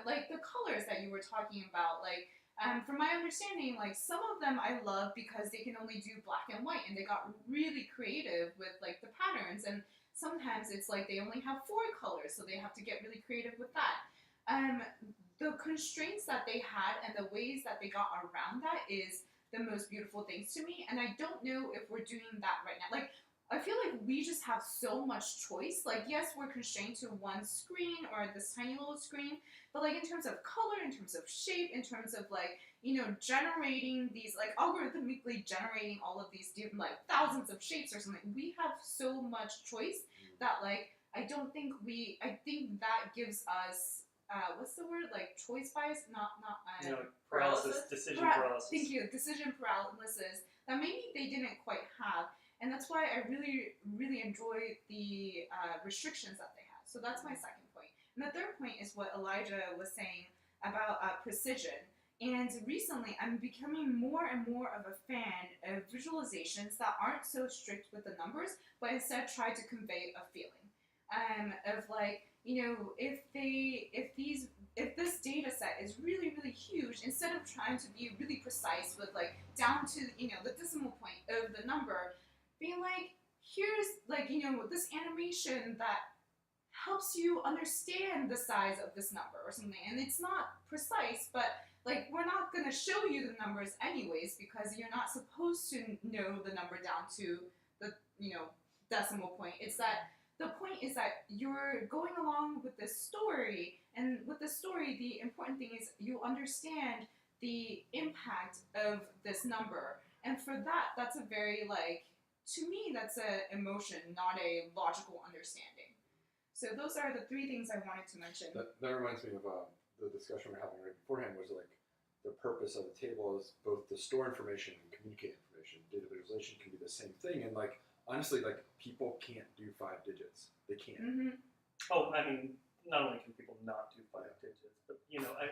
Like the colors that you were talking about, like from my understanding, like some of them I love because they can only do black and white and they got really creative with like the patterns, and sometimes it's like they only have 4 colors, so they have to get really creative with that. The constraints that they had and the ways that they got around that is the most beautiful things to me, and I don't know if we're doing that right now. Like I feel like we just have so much choice. Like yes, we're constrained to one screen or this tiny little screen, but like in terms of color, in terms of shape, in terms of like generating these, like algorithmically generating all of these different like thousands of shapes or something, we have so much choice that like I think that gives us what's the word, like choice bias, not paralysis, decision paralysis. Thank you, decision paralysis that maybe they didn't quite have. And that's why I really, really enjoy the restrictions that they have. So that's my second point. And the third point is what Elijah was saying about precision. And recently, I'm becoming more and more of a fan of visualizations that aren't so strict with the numbers, but instead try to convey a feeling. Of like, if this data set is really, really huge, instead of trying to be really precise with like down to the decimal point of the number, being like, here's like, this animation that helps you understand the size of this number or something. And it's not precise, but like, we're not going to show you the numbers anyways, because you're not supposed to know the number down to the, decimal point. It's that the point is that you're going along with this story, and with the story, the important thing is you understand the impact of this number. And for that, that's a very like, to me, that's an emotion, not a logical understanding. So those are the 3 things I wanted to mention. That reminds me of the discussion we were having right beforehand, was like the purpose of the table is both to store information and communicate information. Data visualization can be the same thing, and like honestly, like people can't do 5 digits. They can't. Mm-hmm. Oh, I mean, not only can people not do 5 digits, but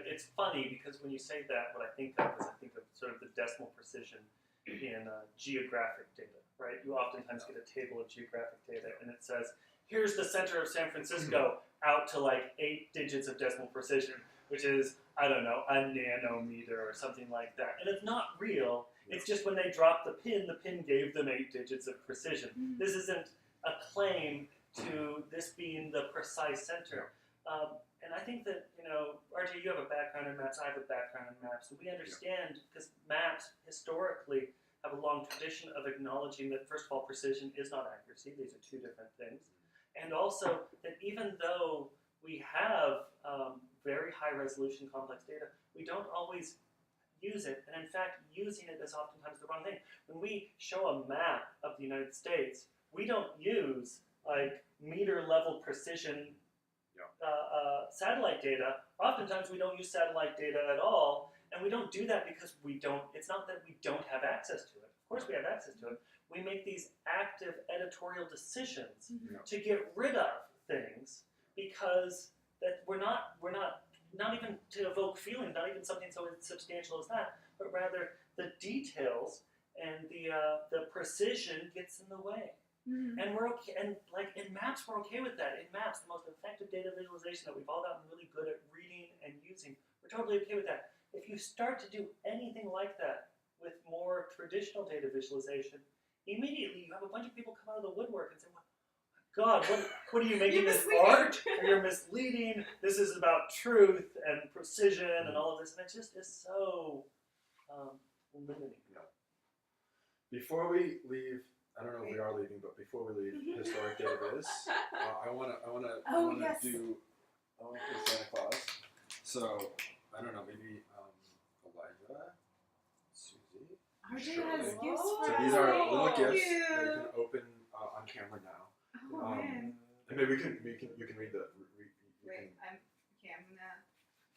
it's funny because when you say that, what I think of is I think of sort of the decimal precision in geographic data, right? You oftentimes get a table of geographic data, and it says, here's the center of San Francisco out to like 8 digits of decimal precision, which is, I don't know, a nanometer or something like that. And it's not real. It's just when they dropped the pin gave them 8 digits of precision. This isn't a claim to this being the precise center. And I think that, RJ, you have a background in maps, I have a background in maps, and we understand, because maps historically have a long tradition of acknowledging that, first of all, precision is not accuracy. These are two different things. And also that even though we have very high resolution complex data, we don't always use it. And in fact, using it is oftentimes the wrong thing. When we show a map of the United States, we don't use like meter level precision satellite data. Oftentimes we don't use satellite data at all. And we don't do that because it's not that we don't have access to it. Of course we have access to it. We make these active editorial decisions to get rid of things because that we're not even to evoke feelings, not even something so substantial as that, but rather the details and the precision gets in the way. And we're okay, and like in maps, we're okay with that. In maps, the most effective data visualization that we've all gotten really good at reading and using, we're totally okay with that. If you start to do anything like that with more traditional data visualization, immediately you have a bunch of people come out of the woodwork and say, God, what are you making this art? Or you're misleading. This is about truth and precision and all of this. And it just is so limiting. Before we leave, I don't know if we are leaving, but before we leave historic data viz, I want to do Santa Claus. So I don't know, maybe Elijah, Susie. RJ has Shirley. gifts So for us. these are little Thank gifts you. that you can open on camera now. Oh, man. And maybe you can read the. Wait, I'm gonna.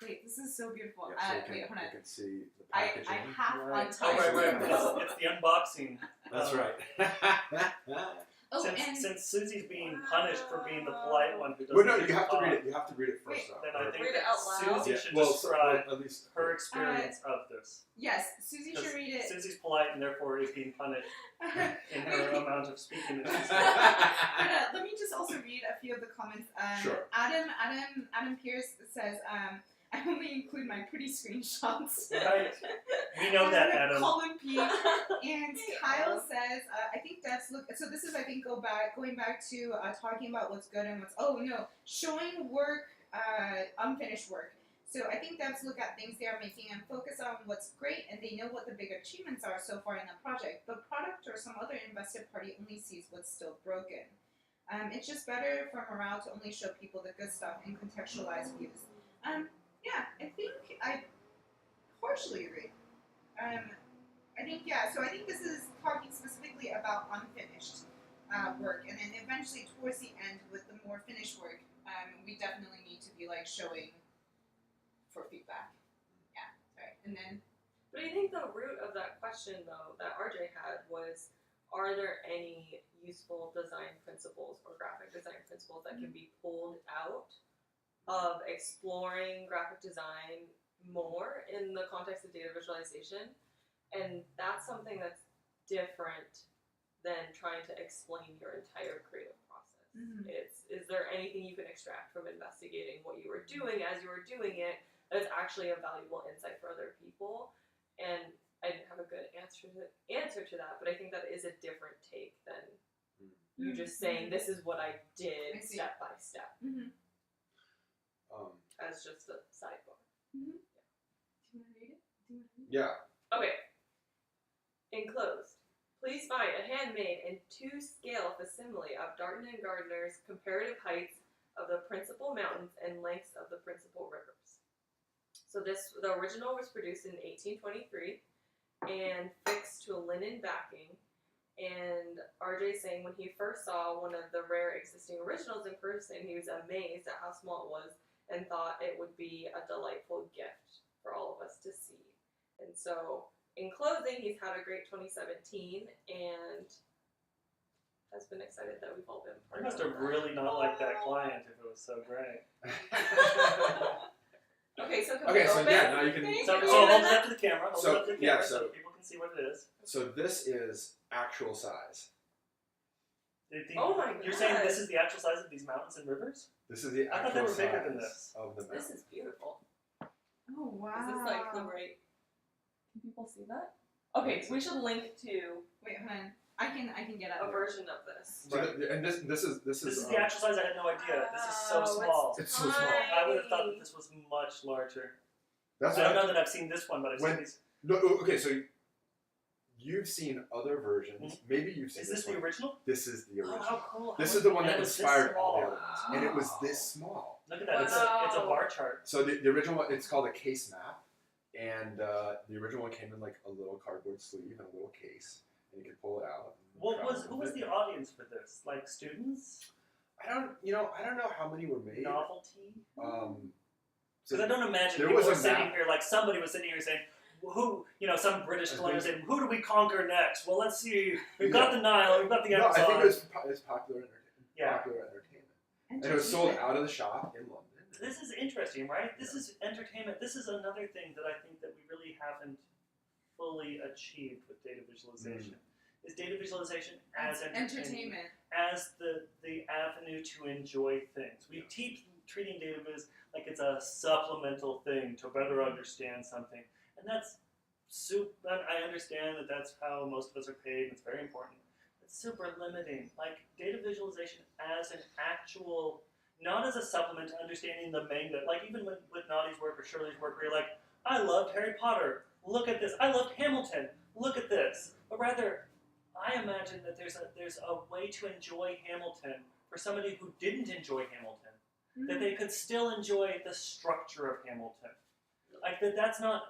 Wait, this is so beautiful. Yeah, so wait, hold on. you can see the I packaging. half Right. untied. Right. It's the unboxing. That's right. Oh, Since Susie's being punished for being the polite one who doesn't. Well, no, you have to read it. You have to read it first. Wait. though. Then I think Read it out loud. Susie should well, describe at least her experience of this. yes, Susie should read it. Susie's polite and therefore is being punished in her amount of speaking. Let me just also read a few of the comments. Sure. Adam Pierce says, I only include my pretty screenshots. Right. We know that, Adam. Colin P. And Kyle says, I think that's so this is, I think, going back to talking about what's good and showing work, unfinished work. So I think devs look at things they are making and focus on what's great, and they know what the big achievements are so far in the project. The product or some other invested party only sees what's still broken. It's just better for morale to only show people the good stuff and contextualize views. Yeah, I think I partially agree. So I think this is talking specifically about unfinished work, and then eventually towards the end with the more finished work, we definitely need to be like showing for feedback. Yeah, sorry. And then. But I think the root of that question, though, that RJ had was, are there any useful design principles or graphic design principles that can be pulled out of exploring graphic design more in the context of data visualization? And that's something that's different than trying to explain your entire creative process. Is there anything you can extract from investigating what you were doing as you were doing it that is actually a valuable insight for other people? And I didn't have a good answer to that, but I think that is a different take than you just saying, this is what I did step by step. As just a sidebar. Do you want to read it? Yeah. Okay. Enclosed. Please find a handmade and to-scale facsimile of Darton and Gardner's comparative heights of the principal mountains and lengths of the principal rivers. So the original was produced in 1823 and fixed to a linen backing. And RJ saying when he first saw one of the rare existing originals in person, he was amazed at how small it was and thought it would be a delightful gift for all of us to see. And so, in closing, he's had a great 2017 and has been excited that we've all been I part must of have that. really not liked that client if it was so great. Okay, so can Okay, we so open? yeah, now you can. Thank So you. hold it up to the camera. Hold it So, up to the yeah, camera so- people can and see what it is. So this is actual size. Oh my You're saying God. this is the actual size of these mountains and rivers? This is the I thought they actual were bigger than size this. of the This mountain. is beautiful. Oh wow. Is this like the right? Can people see that? Okay, we should link to Wait, hold on. I can get a up. version of this. So and this is This is the actual size. I had no idea. This is so Oh, small. It's so small. I would have thought that this was much larger. That's I don't what know that I've seen this one, but I've seen When- these. No, okay, so you've seen other versions. Maybe you've seen Is this the one. original? This is the Oh, original. how cool! This How is the one and that it was this inspired all the small. other ones, and it was this small. Look at that! Wow. It's a bar chart. So the original one, it's called a case map, and the original one came in like a little cardboard sleeve and a little case, and you could pull it out. and What travel was who with was it. the audience for this? Like students? I don't know how many were made. Novelty? So Because I don't imagine there people was were a sitting map. here like somebody was sitting here saying, "Who?" Some British I colonial think- saying, "Who do we conquer next?" Well, let's see. We've Yeah. got the Nile. We've got the No, I Amazon. think it was popular Yeah. entertainment, and it was sold out of the shop in London. This is interesting, right? This is entertainment. This is another thing that I think that we really haven't fully achieved with data visualization. Is data visualization as entertainment, as the avenue to enjoy things. We keep treating data viz like it's a supplemental thing to better understand something, and that's I understand that that's how most of us are paid, and it's very important. It's super limiting. Like data visualization as an actual, not as a supplement to understanding the manga. Like even with Nadi's work or Shirley's work, where you're like, I loved Harry Potter. Look at this. I loved Hamilton. Look at this. But rather, I imagine that there's a way to enjoy Hamilton for somebody who didn't enjoy Hamilton, that they could still enjoy the structure of Hamilton. Like that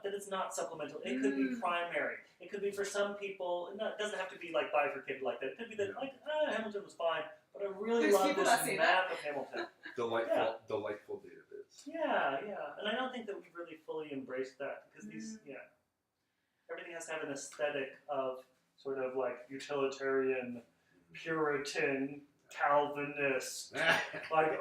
it's not supplemental. It could be primary. It could be for some people. It doesn't have to be like bifurcated like that. It could be that like Hamilton was fine, but I really There's love people this that say map of Hamilton. Delightful data viz. Yeah, and I don't think that we've really fully embraced that because everything has to have an aesthetic of sort of like utilitarian, Puritan, Calvinist, like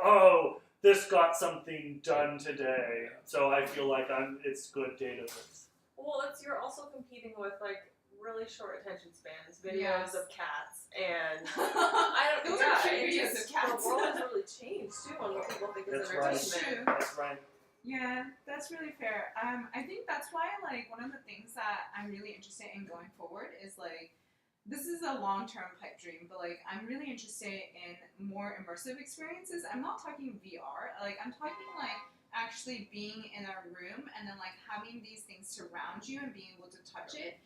this got something done today, so I feel like it's good data viz. Well, you're also competing with like really short attention spans, videos Yes. of cats, and I don't. Those are cute it videos just- of cats. The world has really changed too on what people think is That's right. entertainment. That's right. Yeah, that's really fair. I think that's why like one of the things that I'm really interested in going forward is like this is a long-term pipe dream, but like I'm really interested in more immersive experiences. I'm not talking VR. Like I'm talking like actually being in a room and then like having these things surround you and being able to touch it.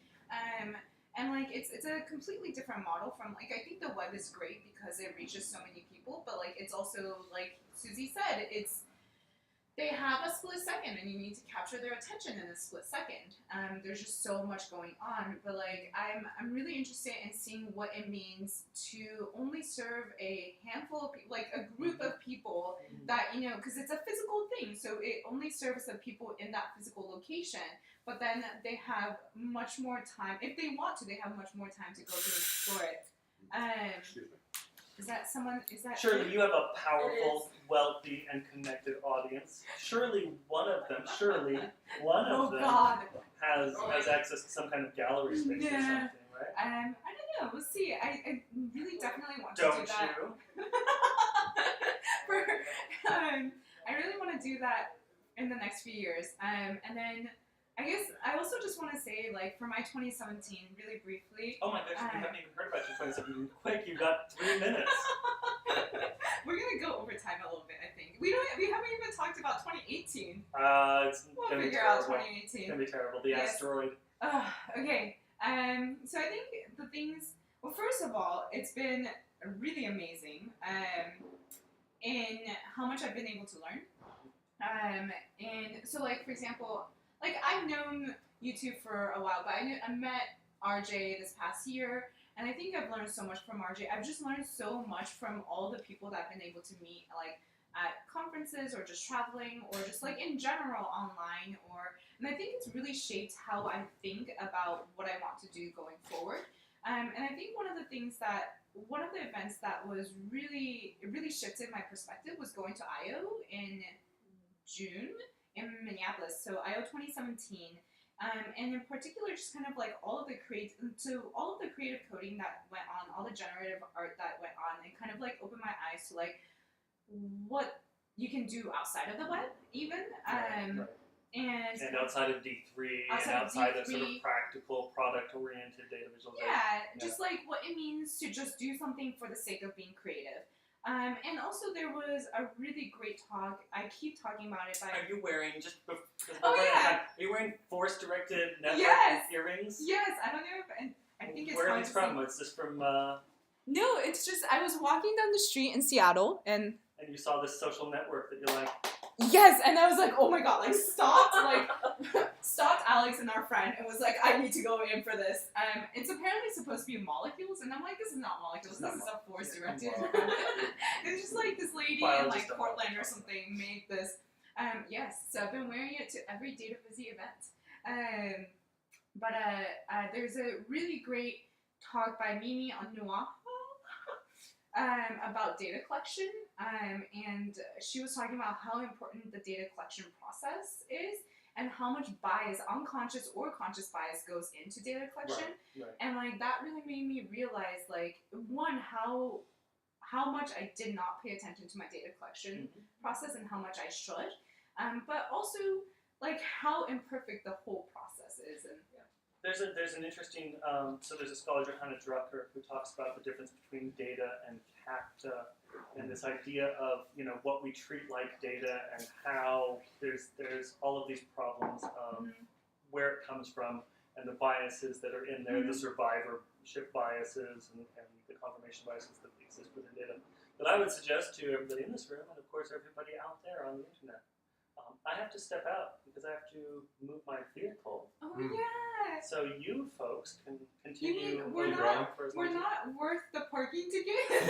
And like it's a completely different model from like I think the web is great because it reaches so many people, but like it's also like Susie said, they have a split second and you need to capture their attention in a split second. There's just so much going on, but like I'm really interested in seeing what it means to only serve a handful of people, like a group of people that, because it's a physical thing, so it only serves the people in that physical location, but then they have much more time, if they want to, they have much more time to go through and explore it. Excuse me. Is that Surely you have a powerful, wealthy, and connected audience. Surely one of them Oh God. has access to some kind of gallery space or Yeah. something, right? I don't know. We'll see. I really definitely want to Don't do that. you? I really want to do that in the next few years. And then I guess I also just want to say, like, for my 2017, really briefly, Oh my gosh, we haven't even heard about your 2017. Quick, you've got 3 minutes. we're gonna go over time a little bit. I think we haven't even talked about 2018. It's We'll gonna be figure out terrible. 2018. It's gonna be terrible. The Yes. asteroid. Okay. So I think the things. Well, first of all, it's been really amazing in how much I've been able to learn. And so, like, for example, like I've known you two for a while, but I met RJ this past year, and I think I've learned so much from RJ. I've just learned so much from all the people that I've been able to meet, like at conferences or just traveling or just like in general online. And I think it's really shaped how I think about what I want to do going forward. And I think one of the events that was really shifted my perspective was going to I/O in June in Minneapolis. So I/O 2017 And in particular, just kind of like all of the creative coding that went on, all the generative art that went on, and kind of like opened my eyes to like what you can do outside of the web, even. Right. And outside of D3 and outside of sort of practical product-oriented data visualization. Yeah, just like what it means to just do something for the sake of being creative. And also there was a really great talk. I keep talking about it. Are you wearing yeah. Are you wearing force-directed network earrings? Yes, I don't know if I think it's. Where are these from? Is this from? No, it's just I was walking down the street in Seattle and you saw this social network that you're like. Yes, and I was like, oh my god, like stopped Alex and our friend and was like, I need to go in for this. It's apparently supposed to be molecules, and I'm like, this is not molecules, this is a force directed. It's just like this lady in like Portland or something made this. Yes, so I've been wearing it to every Data Busy event. But there's a really great talk by Mimi Onuaha about data collection, and she was talking about how important the data collection process is and how much bias, unconscious or conscious bias, goes into data collection. Right. And like that really made me realize, like, one, how much I did not pay attention to my data collection process and how much I should, but also like how imperfect the whole process is. And there's an interesting so there's a scholar, Johanna Drucker, who talks about the difference between data and CAPTA, and this idea of what we treat like data and how there's all of these problems of where it comes from and the biases that are in there, the survivorship biases and the confirmation biases that exist within data. But I would suggest to everybody in this room, and of course everybody out there on the internet, I have to step out because I have to move my vehicle. Oh yeah. So you folks can continue. You mean we're not worth the parking ticket?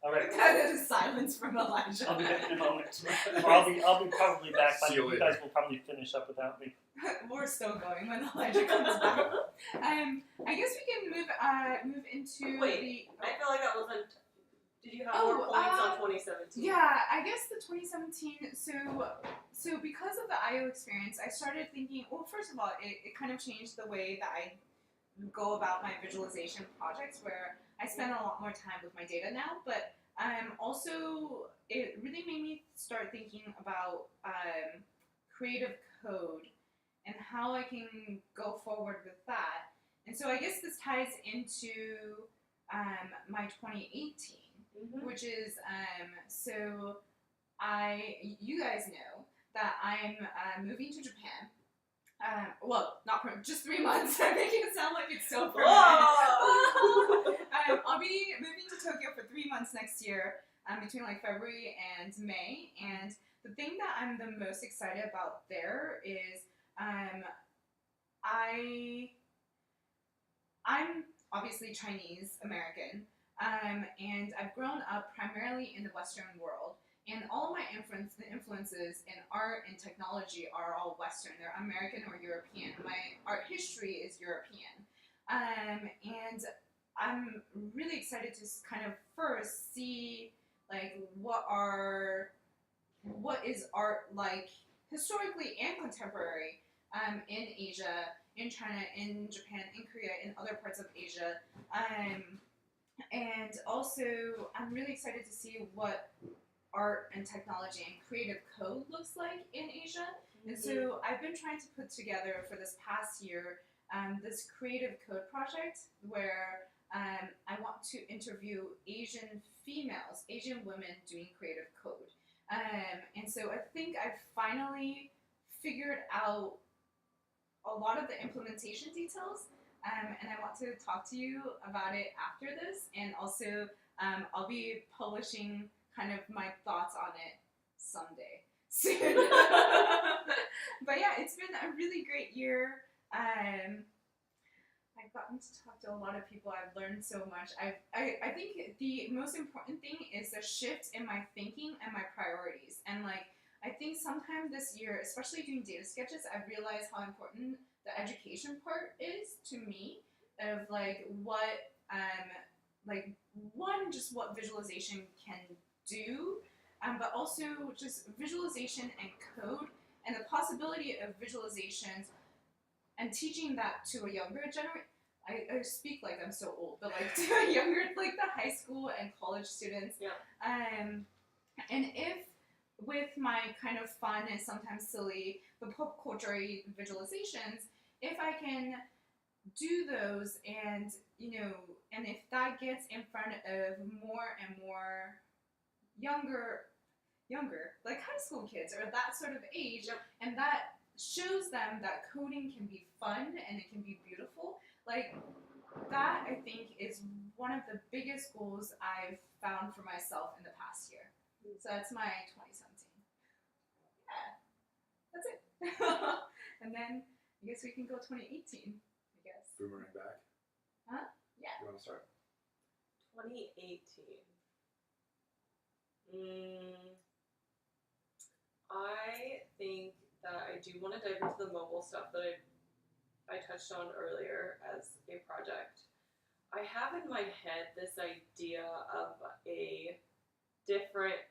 All right. That is silence from Elijah. I'll be back in a moment. Or I'll be probably back. But you guys will probably finish up without me. We're still going when Elijah comes back. I guess we can move into Wait, I feel like that wasn't. Did you have more points on 2017? Yeah, I guess the 2017. So because of the IO experience, I started thinking. Well, first of all, it kind of changed the way that I go about my visualization projects, where I spend a lot more time with my data now. But also, it really made me start thinking about creative code and how I can go forward with that. And so I guess this ties into my 2018. Which is, so you guys know that I'm moving to Japan. Well, not just 3 months. I'm making it sound like it's so far. I'll be moving to Tokyo for 3 months next year, between like February and May. And the thing that I'm the most excited about there is, I'm obviously Chinese American. And I've grown up primarily in the Western world, and all of my influences in art and technology are all Western. They're American or European. My art history is European, and I'm really excited to kind of first see like what is art like historically and contemporary in Asia, in China, in Japan, in Korea, in other parts of Asia. And also, I'm really excited to see what art and technology and creative code looks like in Asia. And so I've been trying to put together for this past year this creative code project where I want to interview Asian females, Asian women doing creative code. And so I think I've finally figured out a lot of the implementation details. And I want to talk to you about it after this, and also I'll be publishing kind of my thoughts on it someday soon. But yeah, it's been a really great year. I've gotten to talk to a lot of people. I've learned so much. I think the most important thing is the shift in my thinking and my priorities. And like I think sometime this year, especially doing data sketches, I've realized how important the education part is to me, of like what like one, just what visualization can do, but also just visualization and code and the possibility of visualizations and teaching that to a younger generation. I speak like I'm so old, but like to a younger, like the high school and college students. Yeah. And if with my kind of fun and sometimes silly but pop culture visualizations, if I can do those and and if that gets in front of more and more younger like high school kids or that sort of age, Yep. and that shows them that coding can be fun and it can be beautiful, like that I think is one of the biggest goals I've found for myself in the past year. So that's my 2017. Yeah, that's it. And then I guess we can go 2018, I guess. Boomerang back. Huh? Yeah. You want to start? 2018. I think that I do want to dive into the mobile stuff that I touched on earlier as a project. I have in my head this idea of a different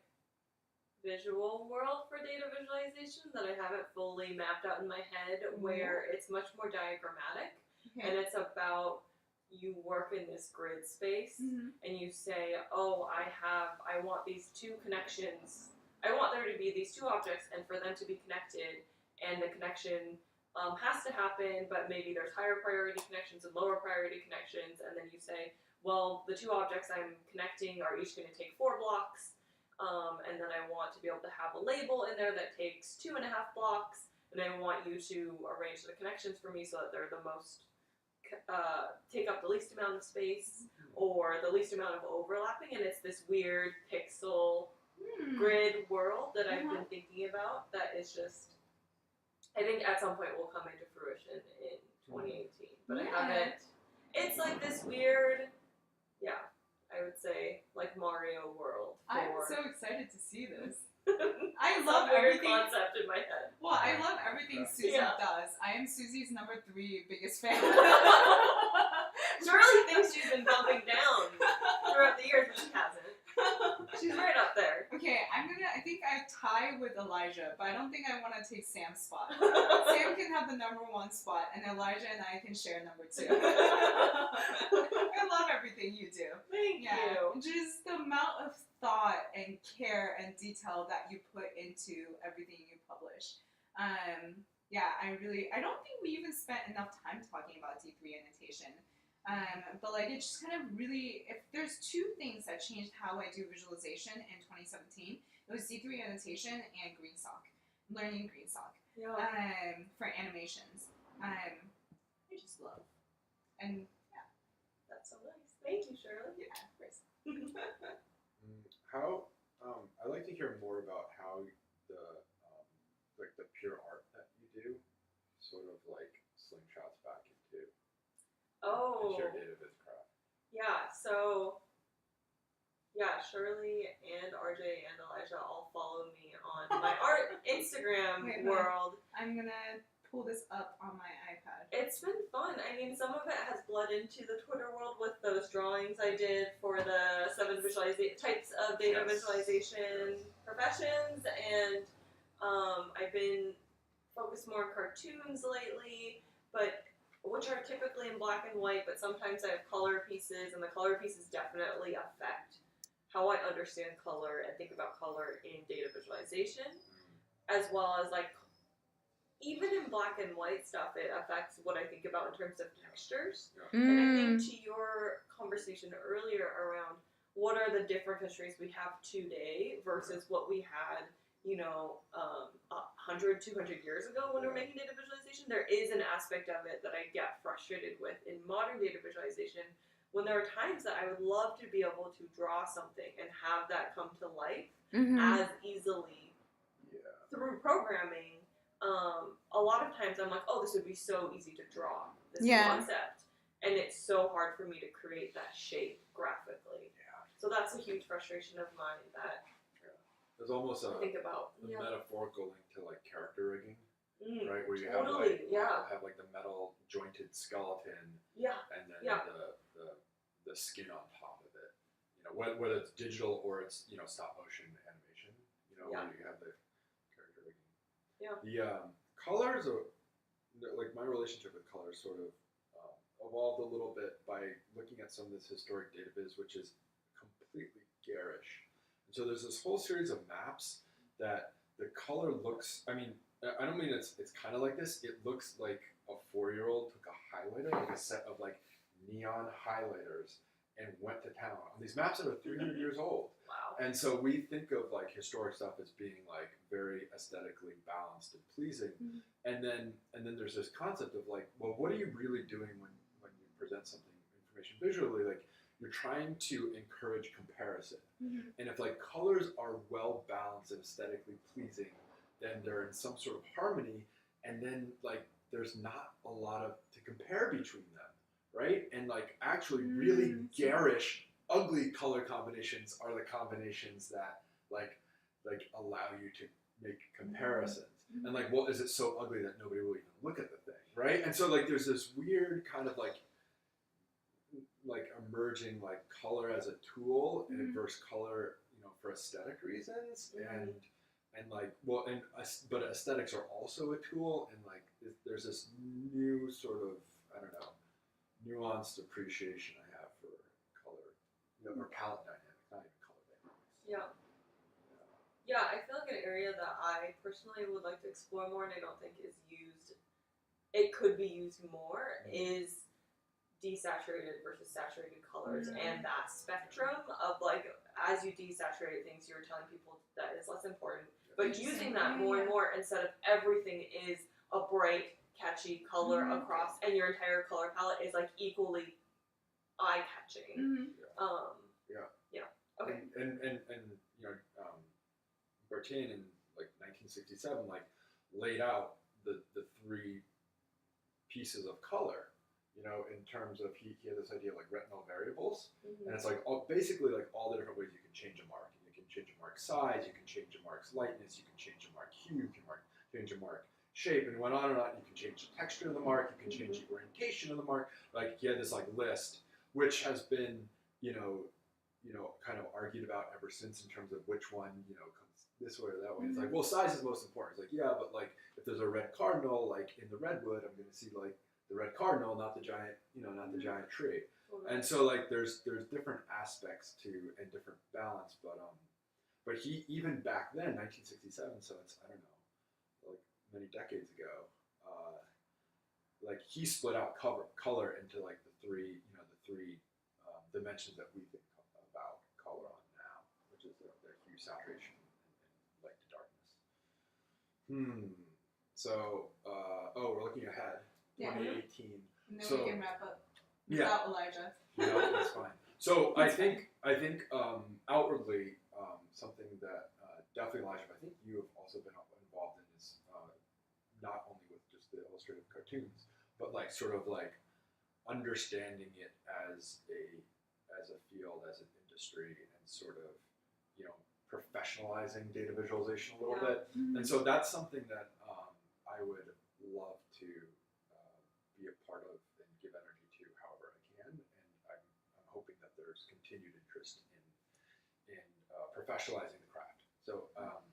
visual world for data visualization that I haven't fully mapped out in my head, where it's much more diagrammatic, and it's about you work in this grid space and you say, oh, I want these two connections. I want there to be these two objects and for them to be connected, and the connection has to happen, but maybe there's higher priority connections and lower priority connections, and then you say, well, the two objects I'm connecting are each going to take 4 blocks, and then I want to be able to have a label in there that takes 2.5 blocks, and I want you to arrange the connections for me so that they're the most, take up the least amount of space, or the least amount of overlapping, and it's this weird pixel grid world that I've been thinking about that is just, I think at some point will come into fruition in 2018, but I haven't. It's like this weird, I would say like Mario world. I'm so excited to see this. I love weird everything. concept in my head. Well, I love everything Susie does. I am Susie's number 3 biggest fan. Shirley thinks she's been bumping down throughout the years, but she hasn't. She's right up there. Okay, I think I tie with Elijah, but I don't think I want to take Sam's spot. Sam can have the number 1 spot, and Elijah and I can share number 2. I love everything you do. Thank you. Just the amount of thought and care and detail that you put into everything you publish. I don't think we even spent enough time talking about D3 annotation. But like it just kind of really, if there's 2 things that changed how I do visualization in 2017, it was D3 annotation and GreenSock, learning GreenSock for animations. I just love, and that's so nice. Thank you, Shirley. Yeah, of course. How I'd like to hear more about how the like the pure art that you do sort of like slingshots back into your data viz craft. Shirley and RJ and Elijah all follow me on my art Instagram world. I'm gonna pull this up on my iPad. It's been fun. I mean, some of it has bled into the Twitter world with those drawings I did for the 7 types of data visualization professions, and I've been focused more on cartoons lately, but which are typically in black and white, but sometimes I have color pieces, and the color pieces definitely affect how I understand color and think about color in data visualization, as well as like, even in black and white stuff, it affects what I think about in terms of textures. And I think to your conversation earlier around what are the different histories we have today versus what we had, 100, 200 years ago when we were making data visualization, there is an aspect of it that I get frustrated with in modern data visualization, when there are times that I would love to be able to draw something and have that come to life as easily through programming. A lot of times I'm like, oh, this would be so easy to draw, this concept, and it's so hard for me to create that shape graphically. So that's a huge frustration of mine that there's almost a think about metaphorical link to like character rigging, right? Where you totally, have like the metal jointed skeleton, and then the skin on top of it. Whether it's digital or it's stop motion animation. Where you have the character rigging. Yeah. The colors are like my relationship with colors sort of evolved a little bit by looking at some of this historic data viz, which is completely garish. And so there's this whole series of maps that the color looks. I mean, I don't mean it's kind of like this. It looks like a 4-year-old took a highlighter, like a set of like neon highlighters, and went to town on these maps that are 300 years old. Wow. And so we think of like historic stuff as being like very aesthetically balanced and pleasing. Mhm. And then there's this concept of like, well, what are you really doing when you present something information visually? Like you're trying to encourage comparison. Mhm. And if like colors are well balanced and aesthetically pleasing, then they're in some sort of harmony, and then like there's not a lot of to compare between them, right? And like actually really garish, ugly color combinations are the combinations that like allow you to make comparisons. And like, well, is it so ugly that nobody will even look at the thing, right? And so like there's this weird kind of like emerging like color as a tool versus color, you know, for aesthetic reasons, and like, well, but aesthetics are also a tool, and like there's this new sort of, I don't know, nuanced appreciation I have for color, you know, or palette dynamics, not even color dynamics. Yeah. Yeah, I feel like an area that I personally would like to explore more, and I don't think is used, it could be used more, is desaturated versus saturated colors, and that spectrum of like, as you desaturate things, you're telling people that it's less important, but using that more and more instead of everything is a bright, catchy color across, and your entire color palette is like equally eye-catching. Okay. And you know, Bertin in like 1967 like laid out the three pieces of color, you know, in terms of he had this idea of like retinal variables, and it's like basically like all the different ways you can change a mark. You can change a mark's size, you can change a mark's lightness, you can change a mark hue, you can change a mark shape, and went on and on. You can change the texture of the mark, you can change the orientation of the mark. Like he had this like list, which has been, you know, kind of argued about ever since in terms of which one, you know, comes this way or that way. It's like, well, size is most important. It's like, yeah, but like if there's a red cardinal, like in the redwood, I'm going to see like the red cardinal, not the giant, you know, not the giant tree. And so like there's different aspects to and different balance, but he even back then, 1967, so it's, I don't know, like many decades ago, like he split out color into like the three dimensions that we think about color on now, which is the hue, saturation, and light to darkness. So, we're looking ahead. 2018. And then So- we can wrap up Yeah. without Elijah. No, that's fine. So I think outwardly something that definitely Elijah, but I think you have also been involved in is not only with just the illustrative cartoons, but like sort of like understanding it as a field, as an industry, and sort of, you know, professionalizing data visualization a little bit. And so that's something that I would love to be a part of and give energy to however I can. And I'm hoping that there's continued interest in professionalizing the craft. So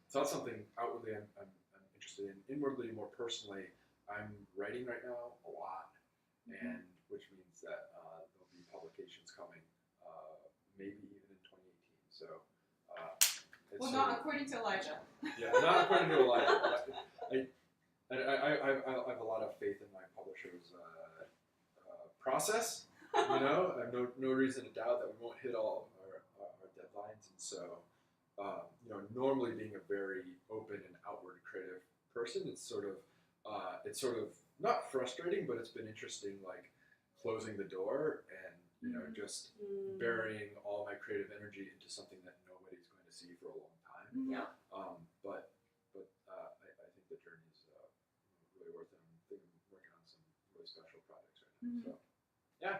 so that's something outwardly I'm interested in. Inwardly, more personally, I'm writing right now a lot, and which means that there'll be publications coming, maybe even in 2018. So it's Well, sort not of- according to Elijah. yeah, not according to Elijah. I have a lot of faith in my publisher's process. You know, I have no reason to doubt that we won't hit all of our deadlines. And so, you know, normally being a very open and outward creative person, it's sort of not frustrating, but it's been interesting, like closing the door and, you know, just burying all my creative energy into something that nobody's going to see for a long time. Yeah. But I think the journey is really worth it. I'm thinking of working on some really special projects right now. So yeah,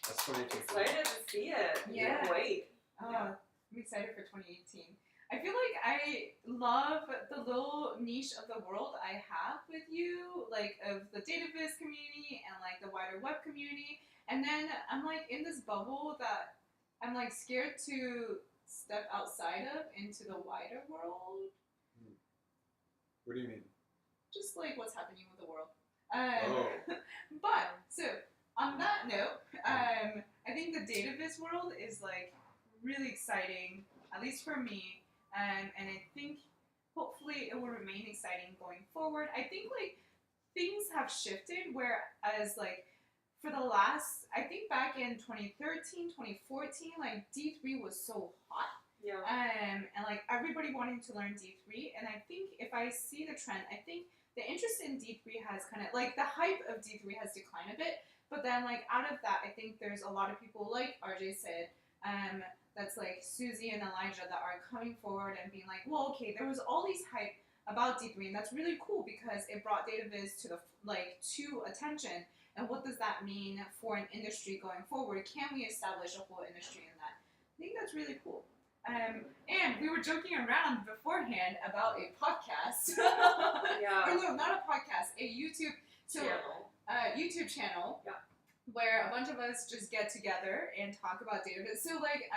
that's 2018. Excited to see it. Yeah. Can't wait. I'm excited for 2018. I feel like I love the little niche of the world I have with you, like of the data viz community and like the wider web community. And then I'm like in this bubble that I'm like scared to step outside of into the wider world. What do you mean? just like what's happening with the world. Oh. But so on that note, I think the data viz world is like really exciting, at least for me, and I think hopefully it will remain exciting going forward. I think like things have shifted, whereas like for the last, I think back in 2013, 2014, like D3 was so hot. Yeah. And like everybody wanting to learn D3, and I think if I see the trend, I think the interest in D3 has kind of like the hype of D3 has declined a bit, but then like out of that, I think there's a lot of people like RJ said, that's like Susie and Elijah that are coming forward and being like, well, okay, there was all these hype about D3, and that's really cool because it brought data viz to to attention. And what does that mean for an industry going forward? Can we establish a whole industry in that? I think that's really cool. And we were joking around beforehand about a podcast. Yeah. Or no, not a podcast, a YouTube YouTube channel. Yeah. Where a bunch of us just get together and talk about data. So like,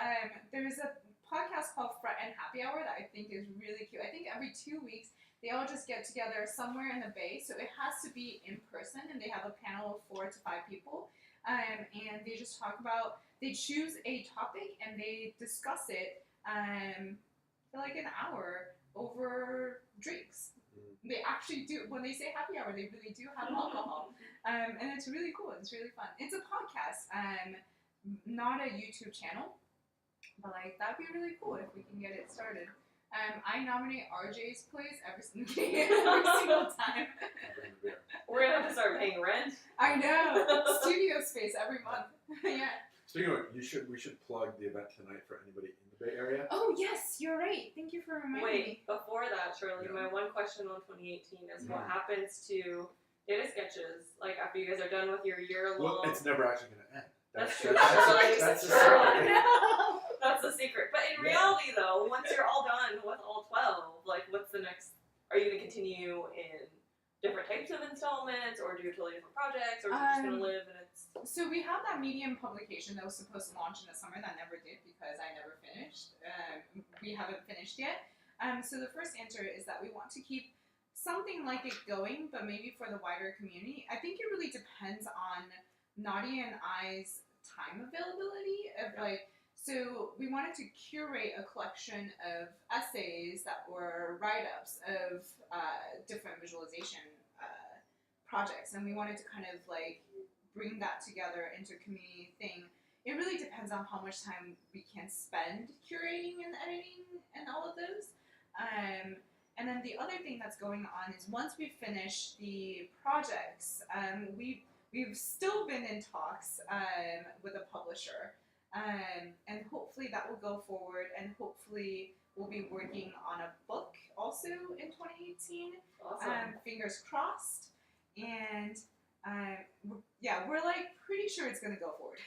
there's a podcast called Front End Happy Hour that I think is really cute. I think every 2 weeks they all just get together somewhere in the Bay. So it has to be in person, and they have a panel of 4 to 5 people. And they just talk about, they choose a topic and they discuss it for like an hour over drinks. They actually do, when they say happy hour, they really do have alcohol. And it's really cool. It's really fun. It's a podcast, not a YouTube channel. But like, that'd be really cool if we can get it started. I nominate RJ's place every single time. We're gonna have to start paying rent. I know. Studio space every month. Yeah. Speaking of, we should plug the event tonight for anybody in the Bay Area. Oh yes, you're right. Thank you for reminding me. Wait, before that, Shirley, Yeah. my one question on 2018 is what Mhm. happens to data sketches, like after you guys are done with your year-long. Well, it's never actually going to end. That's true. That's the secret. That's the secret. But in Yeah. reality, though, once you're all done with all 12, like, what's the next? Are you going to continue in different types of installments, or do totally different projects, or is it just going to live in its? So we have that Medium publication that was supposed to launch in the summer that never did because I never finished. We haven't finished yet. So the first answer is that we want to keep something like it going, but maybe for the wider community. I think it really depends on Nadia and I's time availability of like. So we wanted to curate a collection of essays that were write-ups of different visualization projects, and we wanted to kind of like bring that together into a community thing. It really depends on how much time we can spend curating and editing and all of those. And then the other thing that's going on is once we finish the projects, we've still been in talks with a publisher. And hopefully that will go forward, and hopefully we'll be working on a book also in 2018. Awesome. Fingers crossed. And we're like pretty sure it's gonna go forward.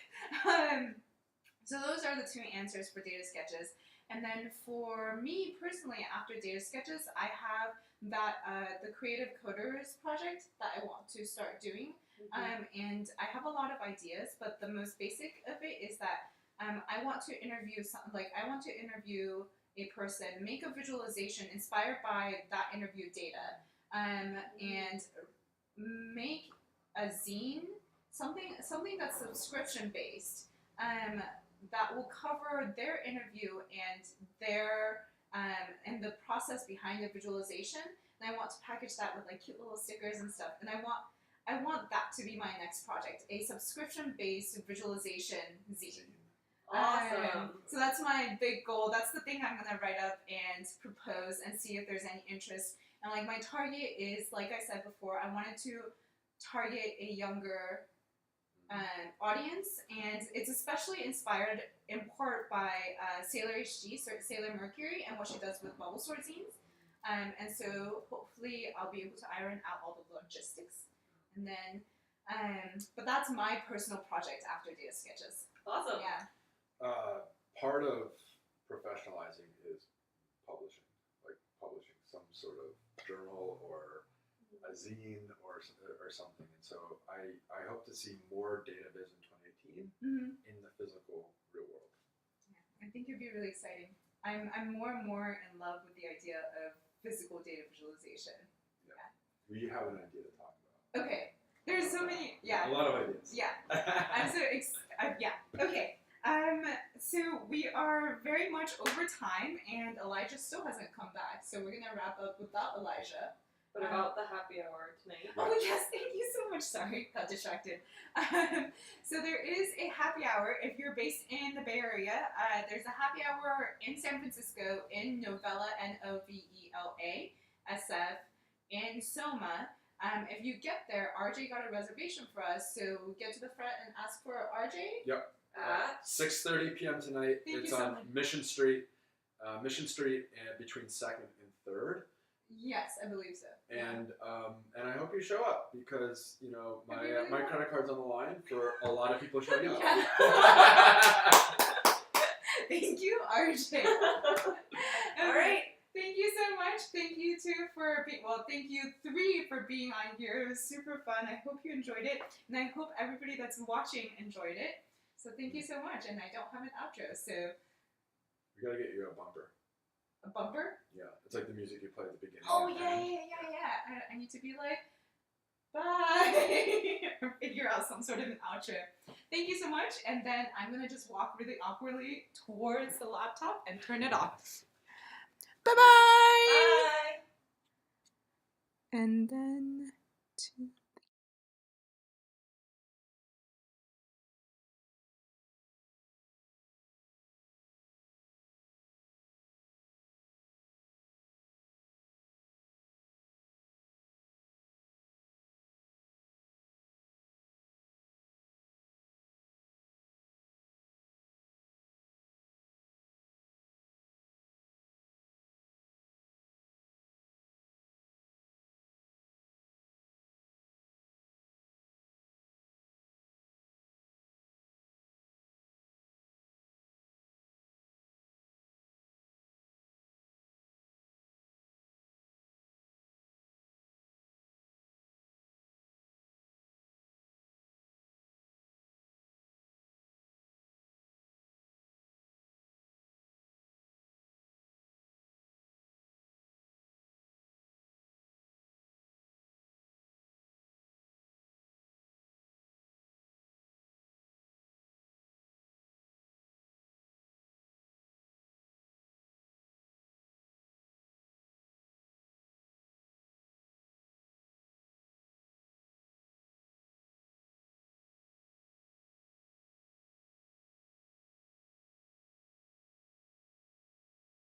So those are the 2 answers for data sketches. And then for me personally, after data sketches, I have that the Creative Coders project that I want to start doing. And I have a lot of ideas, but the most basic of it is that I want to interview a person, make a visualization inspired by that interview data, and make a zine, something that's subscription based, that will cover their interview and their and the process behind the visualization. And I want to package that with like cute little stickers and stuff. And I want that to be my next project, a subscription-based visualization zine. Awesome. So that's my big goal. That's the thing I'm gonna write up and propose and see if there's any interest. And like my target is, like I said before, I wanted to target a younger audience, and it's especially inspired in part by Sailor HD, Sailor Mercury, and what she does with bubble sort zines. And so hopefully I'll be able to iron out all the logistics. And then, but that's my personal project after data sketches. Awesome. Yeah. Part of professionalizing is publishing, like publishing some sort of journal or a zine or something. And so I hope to see more data viz in 2018 in the physical real world. Yeah, I think it'd be really exciting. I'm more and more in love with the idea of physical data visualization. Yeah. We have an idea to talk about. Okay. There's so many. Yeah. A lot of ideas. Yeah. I'm so yeah. Okay. So we are very much over time, and Elijah still hasn't come back. So we're gonna wrap up without Elijah. What about the happy hour tonight? Oh yes, thank you so much. Sorry, got distracted. So there is a happy hour if you're based in the Bay Area. There's a happy hour in San Francisco in Novella, Novela, SF, in Soma. If you get there, RJ got a reservation for us, so get to the front and ask for RJ. Yep. At 6:30 p.m. tonight. Thank It's you so on much. Mission Street. Mission Street and between 2nd and 3rd. Yes, I believe so. And I hope you show up because my It'd be really my fun. credit card's on the line for a lot of people showing up. Yeah. Thank you, RJ. All right. Thank you so much. Thank you two for thank you three for being on here. It was super fun. I hope you enjoyed it, and I hope everybody that's watching enjoyed it. So thank you so much. And I don't have an outro, so We gotta get you a bumper. a bumper. Yeah, it's like the music you play at the beginning. Oh and yeah, end. yeah. I need to be like, bye, or figure out some sort of an outro. Thank you so much. And then I'm gonna just walk really awkwardly towards the laptop and turn it off. Bye bye. Bye. And then 2.